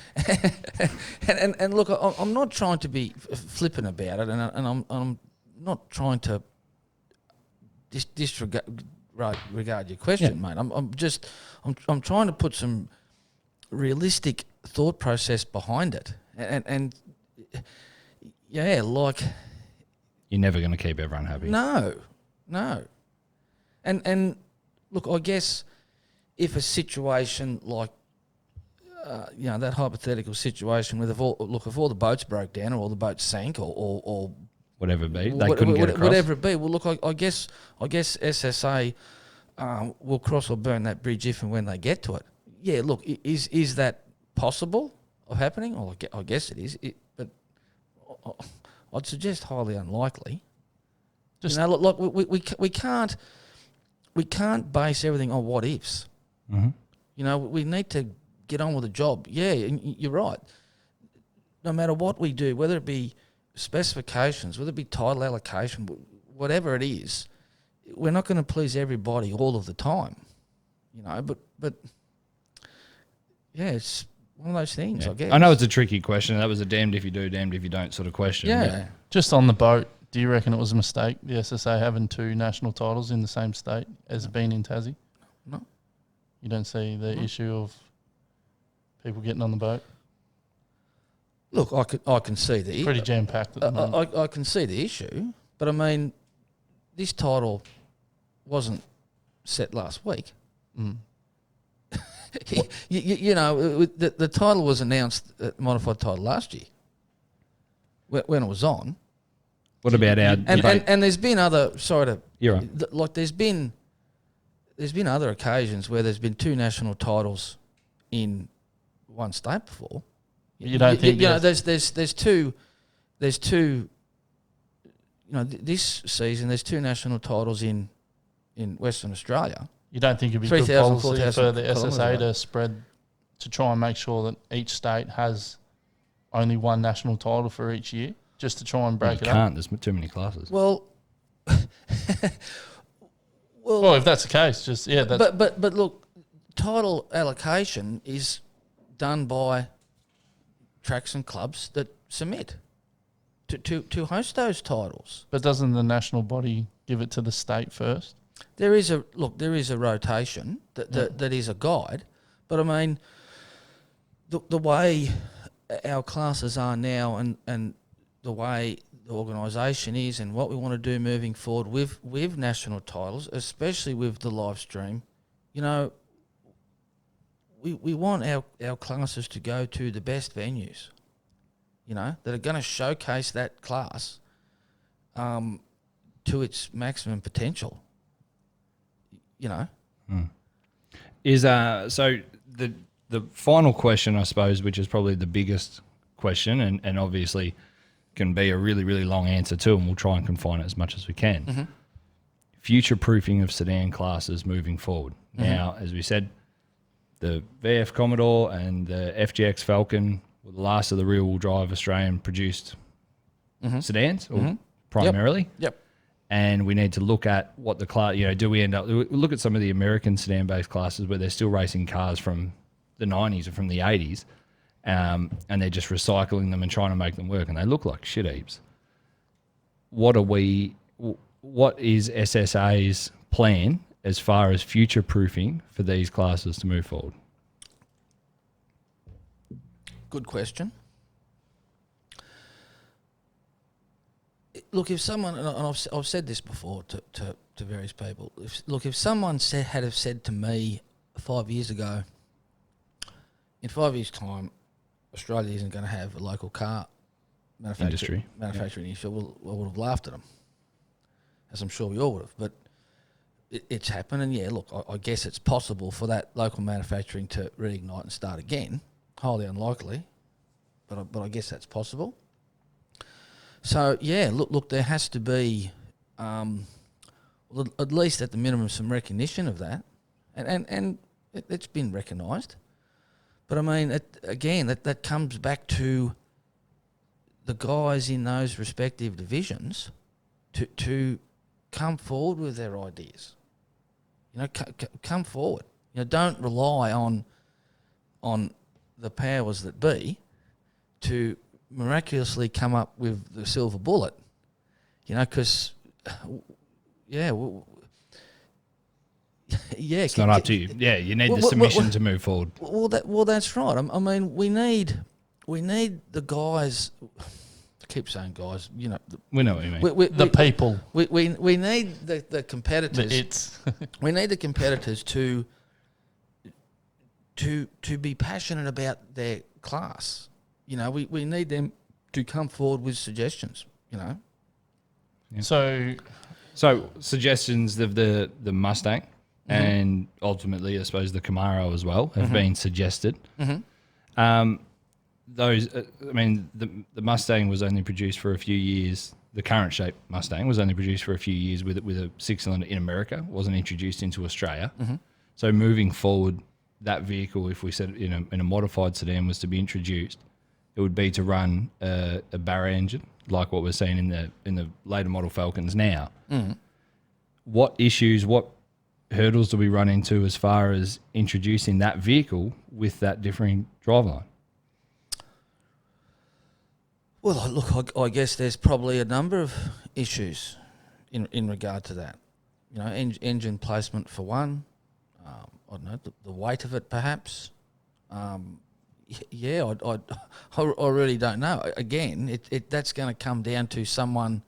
And look, I'm not trying to be flippant about it, and I'm not trying to disregard your question, mate. I'm trying to put some realistic thought process behind it, and yeah, like You're never going to keep everyone happy. no, and look, I guess if a situation like that hypothetical situation with if all the boats broke down or all the boats sank or Whatever it be, they couldn't get across. whatever it be. Well, look, I guess SSA will cross or burn that bridge if and when they get to it. Yeah, look, is that possible of happening? Well, I guess it is. But I'd suggest highly unlikely. Just look, we can't base everything on what ifs. Mm-hmm. We need to get on with the job. Yeah, and you're right. No matter what we do, whether it be specifications, whether it be title allocation, whatever it is, we're not going to please everybody all of the time. But yeah, it's one of those things, I guess. I know it's a tricky question. That was a damned if you do, damned if you don't sort of question. Yeah. just on the boat, do you reckon it was a mistake, the SSA having 2 national titles in the same state as being in Tassie? No. You don't see the issue of people getting on the boat? Look, I can see the Pretty jam-packed at the moment. I can see the issue, but I mean, this title wasn't set last week. Mm. The title was announced at modified title last year when it was on. What about our debate? And there's been other You're right. like there's been other occasions where there's been 2 national titles in one state before. You don't think there's two this season there's 2 national titles in Western Australia. You don't think it'd be 3,000, good policy 4,000 for the SSA kilometres to spread, to try and make sure that each state has only 1 national title for each year, just to try and break You it can't. There's too many classes. Well, Well, if that's the case, just that's but look, title allocation is done by tracks and clubs that submit to host those titles. But doesn't the national body give it to the state first? There is a rotation that is a guide, but I mean, the way our classes are now and the way the organisation is and what we want to do moving forward with national titles, especially with the live stream, we want our classes to go to the best venues, that are going to showcase that class to its maximum potential. Is so the final question, I suppose, which is probably the biggest question, and obviously can be a really, really long answer too, and we'll try and confine it as much as we can. Mm-hmm. Future proofing of sedan classes moving forward. Mm-hmm. Now, as we said, the VF Commodore and the FGX Falcon were the last of the rear-wheel drive Australian produced sedans, or primarily. Yep. And we need to look at what the class, do we end up, look at some of the American sedan-based classes where they're still racing cars from the 90s or from the 80s, and they're just recycling them and trying to make them work, and they look like shit heaps. What is SSA's plan as far as future-proofing for these classes to move forward? Good question. Look, if someone, and I've said this before to various people, if someone had have said to me 5 years ago, in 5 years' time, Australia isn't going to have a local car manufacturing industry, well, I would have laughed at them, as I'm sure we all would have. But it's happened, and yeah, look, I guess it's possible for that local manufacturing to reignite and start again. Highly unlikely, but I guess that's possible. So yeah, look, there has to be, well, at least at the minimum, some recognition of that, and it's been recognised. But I mean, that comes back to the guys in those respective divisions to come forward with their ideas. You know, come forward. You know, don't rely on the powers that be to miraculously come up with the silver bullet. You know, because It's not up to you. Yeah, you need the submission to move forward. Well, that's right. I mean, we need the guys. I keep saying guys. You know, We know what you mean. The people. We need the competitors. We need the competitors to be passionate about their class. You know, we need them to come forward with suggestions. You know. Yeah. So suggestions of the Mustang and ultimately, I suppose, the Camaro as well have been suggested. Those, I mean, the Mustang was only produced for a few years. The current shape Mustang was only produced for a few years with a 6-cylinder in America. Wasn't introduced into Australia. So moving forward, that vehicle, if we said in a modified sedan, was to be introduced, it would be to run a Barra engine, like what we're seeing in the later model Falcons now. What issues, what hurdles do we run into as far as introducing that vehicle with that differing driveline? Well, look, I guess there's probably a number of issues in regard to that. You know, engine placement for one. I don't know, the weight of it perhaps. Yeah, I really don't know. Again, that's going to come down to someone,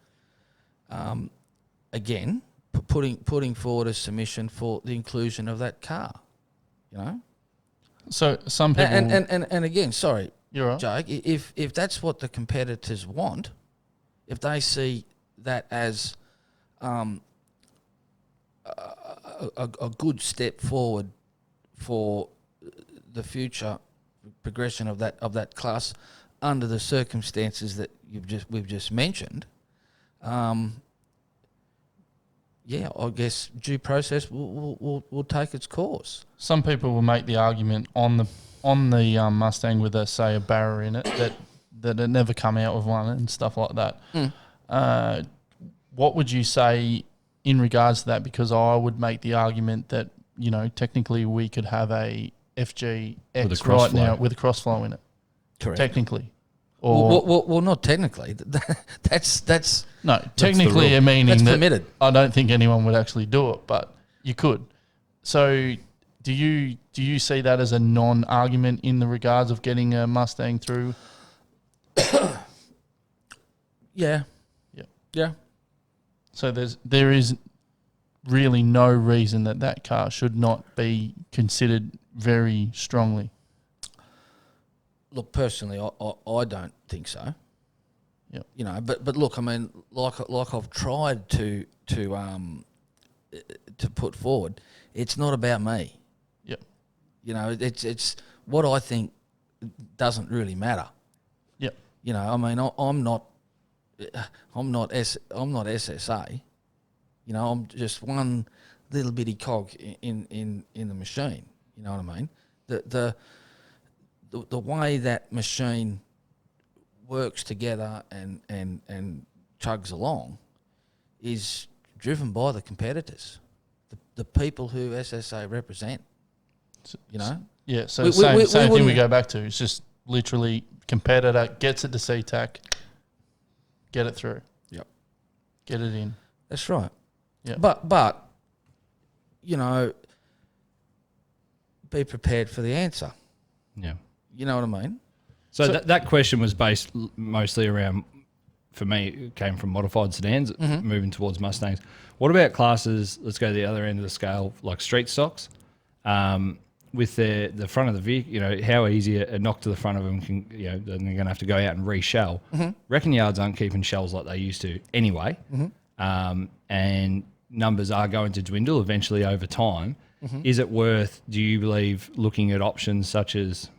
again, putting forward a submission for the inclusion of that car. You know. So some people and again, sorry, you're right. Jake. If that's what the competitors want, if they see that as a good step forward for the future progression of that class under the circumstances that we've just mentioned, yeah, I guess due process will take its course. Some people will make the argument on the Mustang with a Barra in it that it never come out with one and stuff like that. What would you say in regards to that? Because I would make the argument that, you know, technically we could have a FGX right now with a crossflow in it. Correct. Technically. Well, not technically. That's no, technically meaning that's that permitted. I don't think anyone would actually do it, but you could. So do you see that as a non-argument in the regards of getting a Mustang through? Yeah. So there is really no reason that car should not be considered very strongly. Look, personally, I don't think so. Yeah. You know, but look, I mean, like I've tried to put forward, it's not about me. Yep. You know, it's what I think doesn't really matter. Yep. You know, I mean, I'm not SSA. You know, I'm just one little bitty cog in the machine. You know what I mean? The way that machine works together and chugs along is driven by the competitors, the people who SSA represent. You know? Yeah, so same thing we go back to. It's just literally competitor gets it to CTAC, get it through. Yep. Get it in. That's right. Yeah. But you know, be prepared for the answer. Yeah. You know what I mean? So that question was based mostly around, for me, it came from modified sedans, moving towards Mustangs. What about classes, let's go to the other end of the scale, like street stocks, with the front of the vehicle, you know, how easy a knock to the front of them can, you know, then they're going to have to go out and re-shell. Wrecking yards aren't keeping shells like they used to anyway, and numbers are going to dwindle eventually over time. Is it worth, do you believe, looking at options such as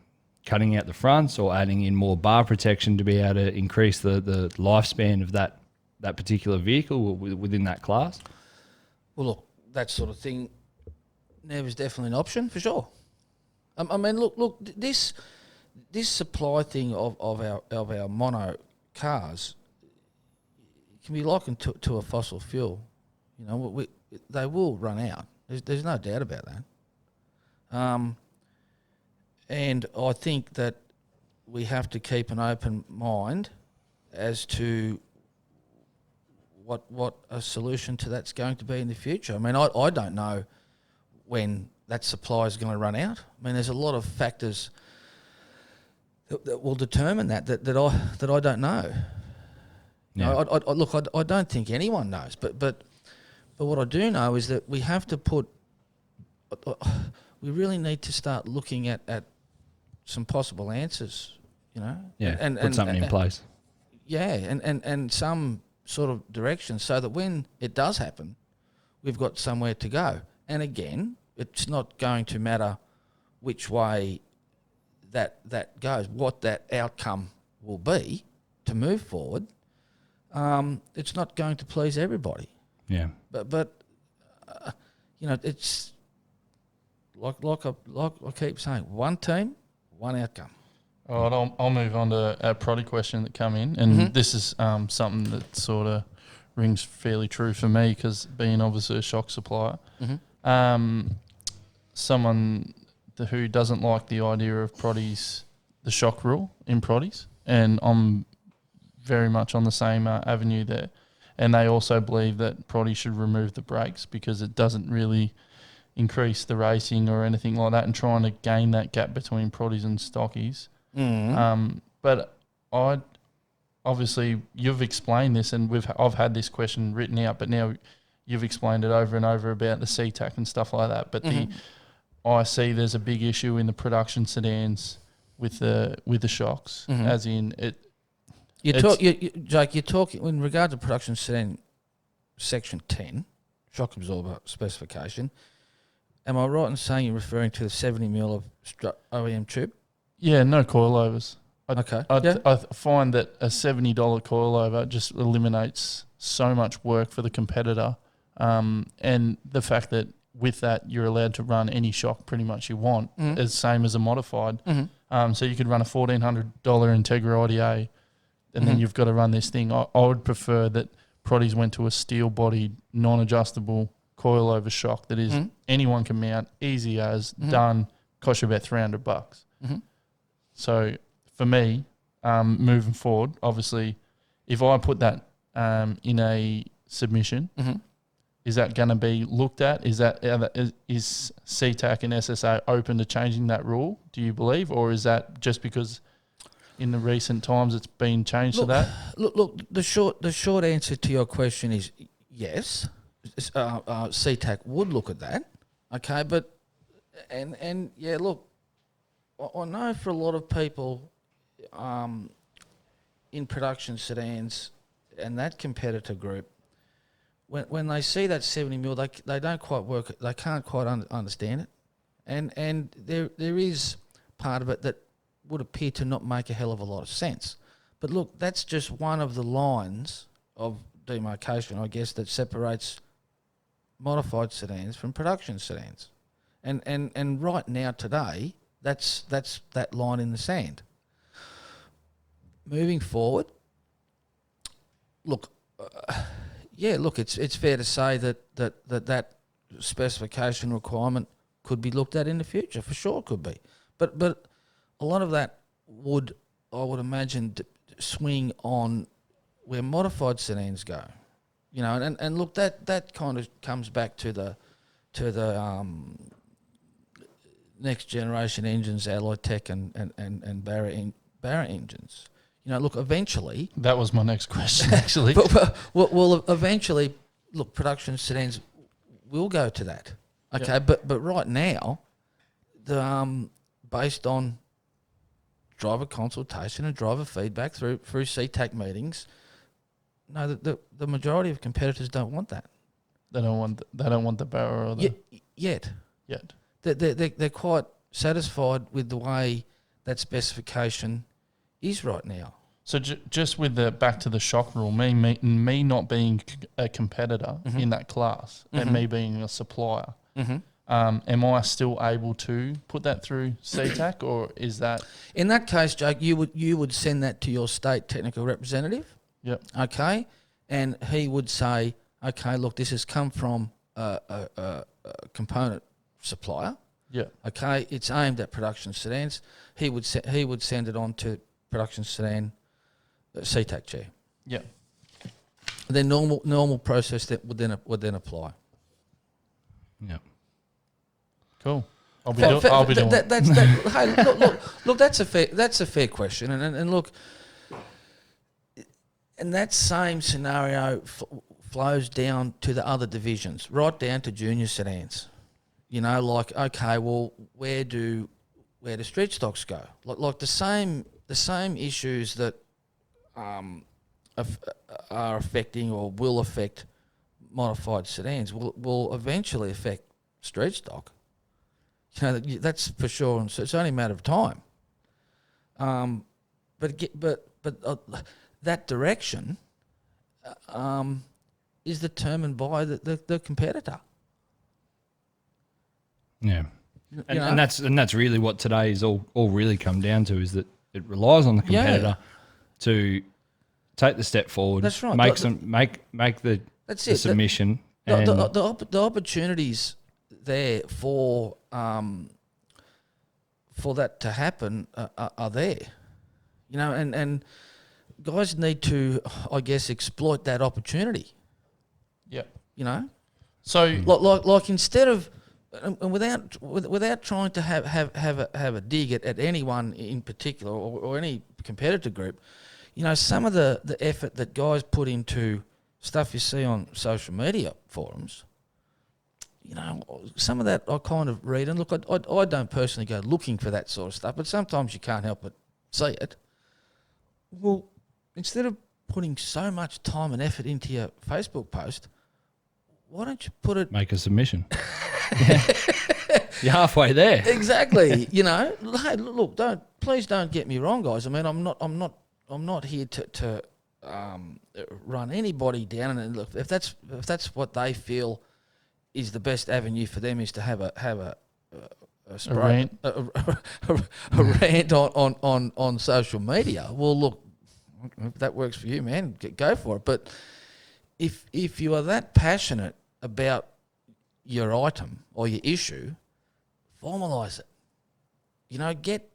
cutting out the fronts or adding in more bar protection to be able to increase the lifespan of that particular vehicle within that class? Well, look, that sort of thing never is definitely an option for sure. I mean, look, this supply thing of our mono cars can be likened to a fossil fuel. You know, they will run out. There's no doubt about that. And I think that we have to keep an open mind as to what a solution to that's going to be in the future. I mean, I don't know when that supply is going to run out. I mean, there's a lot of factors that will determine that I don't know. Yeah. I don't think anyone knows, but what I do know is that we have to we really need to start looking at some possible answers, you know. Yeah, put something in place. Yeah, and some sort of direction so that when it does happen, we've got somewhere to go. And again, it's not going to matter which way that goes, what that outcome will be to move forward. It's not going to please everybody. Yeah. But you know, it's like I keep saying, one team, one outcome. All right, I'll move on to a proddy question that come in, and this is something that sort of rings fairly true for me because being obviously a shock supplier, someone who doesn't like the idea of proddies, the shock rule in proddies, and I'm very much on the same avenue there. And they also believe that proddy should remove the brakes because it doesn't really increase the racing or anything like that, and trying to gain that gap between proddies and stockies. But I obviously you've explained this, and I've had this question written out, but now you've explained it over and over about the CTAC and stuff like that. But I see there's a big issue in the production sedans with the shocks, as in it. Jake, you're talking in regard to production sedan section 10, shock absorber specification. Am I right in saying you're referring to the 70mm of OEM tube? Yeah, no coilovers. I find that a $70 coilover just eliminates so much work for the competitor, and the fact that with that you're allowed to run any shock pretty much you want, is same as a modified. So you could run a $1,400 Integra IDA, and then you've got to run this thing. I would prefer that proddies went to a steel-bodied, non-adjustable coilover shock that is anyone can mount, easy as, done, cost you about $300. So for me, moving forward, obviously, if I put that in a submission, is that going to be looked at? Is CTAC and SSA open to changing that rule, do you believe? Or is that just because in the recent times it's been changed to that? Look. The short answer to your question is yes. CTAC would look at that. Okay, but and yeah, look, I know for a lot of people in production sedans and that competitor group, when they see that 70mm, they don't quite work. They can't quite understand it, and there is part of it that would appear to not make a hell of a lot of sense. But look, that's just one of the lines of demarcation, I guess, that separates modified sedans from production sedans. And right now today, that's that line in the sand. Moving forward, look, it's fair to say that specification requirement could be looked at in the future. For sure, it could be. But a lot of that I would imagine, swing on where modified sedans go, you know, and look, that kind of comes back to the next generation engines, Alloy Tech and Barra engines. You know, look, eventually that was my next question, actually. well, eventually, look, production sedans will go to that. Okay, yep. but right now, based on driver consultation and driver feedback through CTAC meetings, no, the majority of competitors don't want that. They don't want the Barra or the yet. They're quite satisfied with the way that specification is right now. So just with the back to the shock rule, me not being a competitor in that class and me being a supplier, am I still able to put that through CTAC, or is that? In that case, Jake, you would send that to your state technical representative. Yep. Okay, and he would say, okay, look, this has come from a component supplier. Yeah. Okay, it's aimed at production sedans. He would send it on to production sedan CTAC chair. Yeah. Then normal process that would then apply. Yeah. Cool. I'll be doing. Hey, look. That's a fair question, and look, and that same scenario flows down to the other divisions, right down to junior sedans. You know, like, okay, well, where do street stocks go? Like the same issues that are affecting or will affect modified sedans will eventually affect street stock. You know, that's for sure, and so it's only a matter of time. But that direction is determined by the competitor. Yeah, and that's really what today is all really come down to, is that it relies on the competitor to take the step forward. That's right. Make the submission. The opportunities there for that to happen are there, you know, and guys need to, I guess, exploit that opportunity. Yeah, you know. So like instead of and without trying to have a dig at anyone in particular or any competitor group, you know, some of the effort that guys put into stuff you see on social media forums, you know, some of that I kind of read, and look, I don't personally go looking for that sort of stuff, but sometimes you can't help but see it. Well, instead of putting so much time and effort into your Facebook post, why don't you put it? Make a submission. You're halfway there. Exactly. You know, hey, look, please don't get me wrong, guys. I mean, I'm not here to run anybody down. And look, if that's what they feel is the best avenue for them, is to have a rant on social media. Well, look, if that works for you, man, go for it. But if you are that passionate about your item or your issue, formalise it. You know, get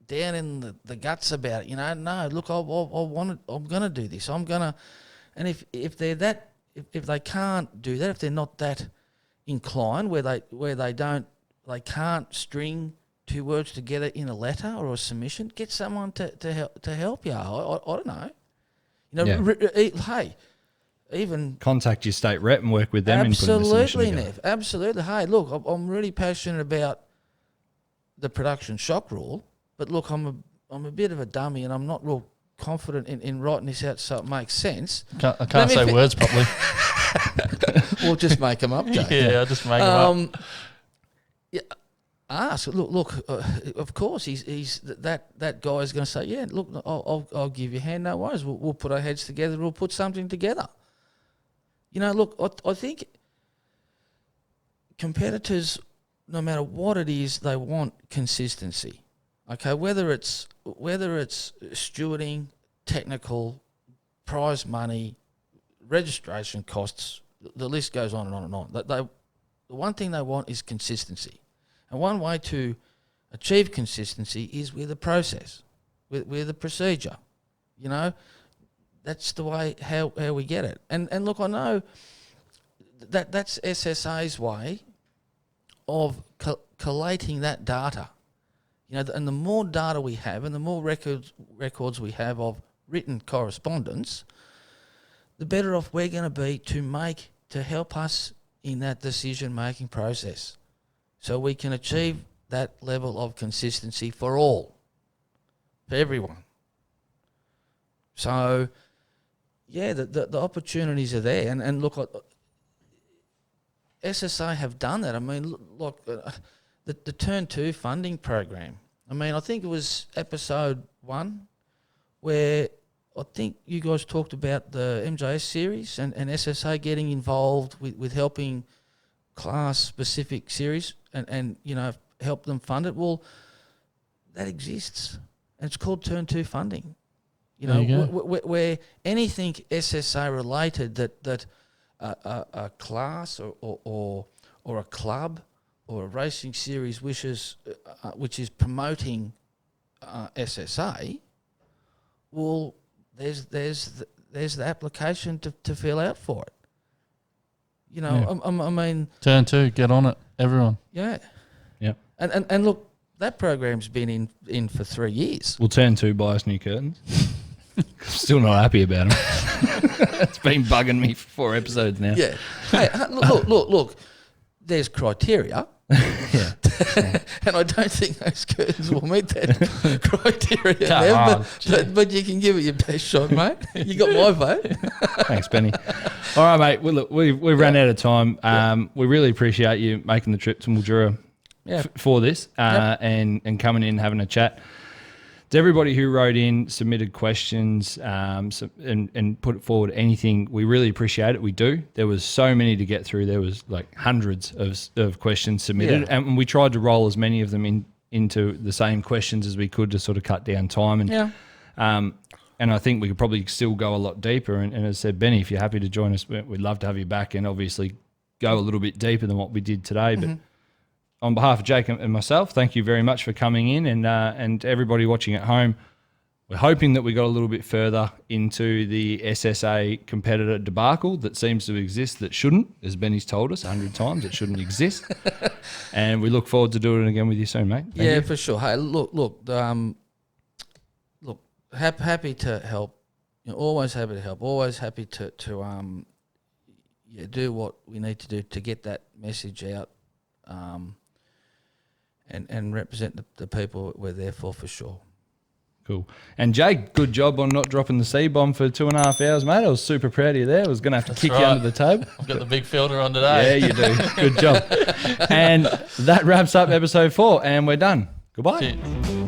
down in the guts about it. You know, no, look, I'm going to do this. I'm going to, and if they're that, if they can't do that, if they're not that inclined, where they can't string two words together in a letter or a submission, get someone to help you. I don't know. You know, hey, even contact your state rep and work with them. Absolutely, Nev. Absolutely. Hey, look, I'm really passionate about the production shock rule, but look, I'm a bit of a dummy, and I'm not real confident in writing this out so it makes sense. I can't say words properly. We'll just make them up, Jake. Yeah, I'll just make them up. Yeah. Ask. Look. Of course, he's that guy is going to say, yeah. Look, I'll give you a hand. No worries. We'll put our heads together. We'll put something together. You know, look, I think competitors, no matter what it is, they want consistency. Okay, whether it's stewarding, technical, prize money, registration costs, the list goes on and on and on. The one thing they want is consistency. And one way to achieve consistency is with a process, with a procedure. You know, that's the way how we get it. And look, I know that's SSA's way of collating that data. You know, and the more data we have, and the more records we have of written correspondence, the better off we're going to be to help us in that decision-making process, so we can achieve that level of consistency for everyone. So, yeah, the opportunities are there, and look, SSA have done that. I mean, look, the Turn 2 funding program, I mean, I think it was episode 1 where I think you guys talked about the MJS series and SSA getting involved with helping class-specific series and help them fund it. Well, that exists. And it's called Turn 2 funding. Where anything SSA related that a class or a club or a racing series wishes, which is promoting SSA, well, there's the application to fill out for it. I mean, Turn 2, get on it, everyone. Yeah. Yeah. And look, that program's been in for 3 years. We'll Turn 2 buy us new curtains. Still not happy about them. It's been bugging me for 4 episodes now. Yeah. Hey, look. There's criteria. Yeah. And I don't think those curtains will meet that criteria. Come there, on, but you can give it your best shot, mate. You got my vote. Thanks, Benny. All right, mate. Well, look, we've run out of time. We really appreciate you making the trip to Mildura for this and coming in and having a chat. To everybody who wrote in, submitted questions, and put forward anything, we really appreciate it. We do. There was so many to get through. There was like hundreds of questions submitted, and we tried to roll as many of them into the same questions as we could to sort of cut down time. And I think we could probably still go a lot deeper. And as I said, Benny, if you're happy to join us, we'd love to have you back and obviously go a little bit deeper than what we did today. But on behalf of Jake and myself, thank you very much for coming in, and everybody watching at home. We're hoping that we got a little bit further into the SSA competitor debacle that seems to exist that shouldn't, as Benny's told us 100 times, it shouldn't exist. And we look forward to doing it again with you soon, mate. Thank you. For sure. Hey, look, happy to help. Always happy to help. Always happy to do what we need to do to get that message out. And represent the people we're there for sure. Cool. And Jake, good job on not dropping the C-bomb for 2.5 hours, mate. I was super proud of you there. I was going to have to kick you under the table. I've got the big filter on today. Yeah, you do. Good job. And that wraps up episode 4, and we're done. Goodbye. Cheers.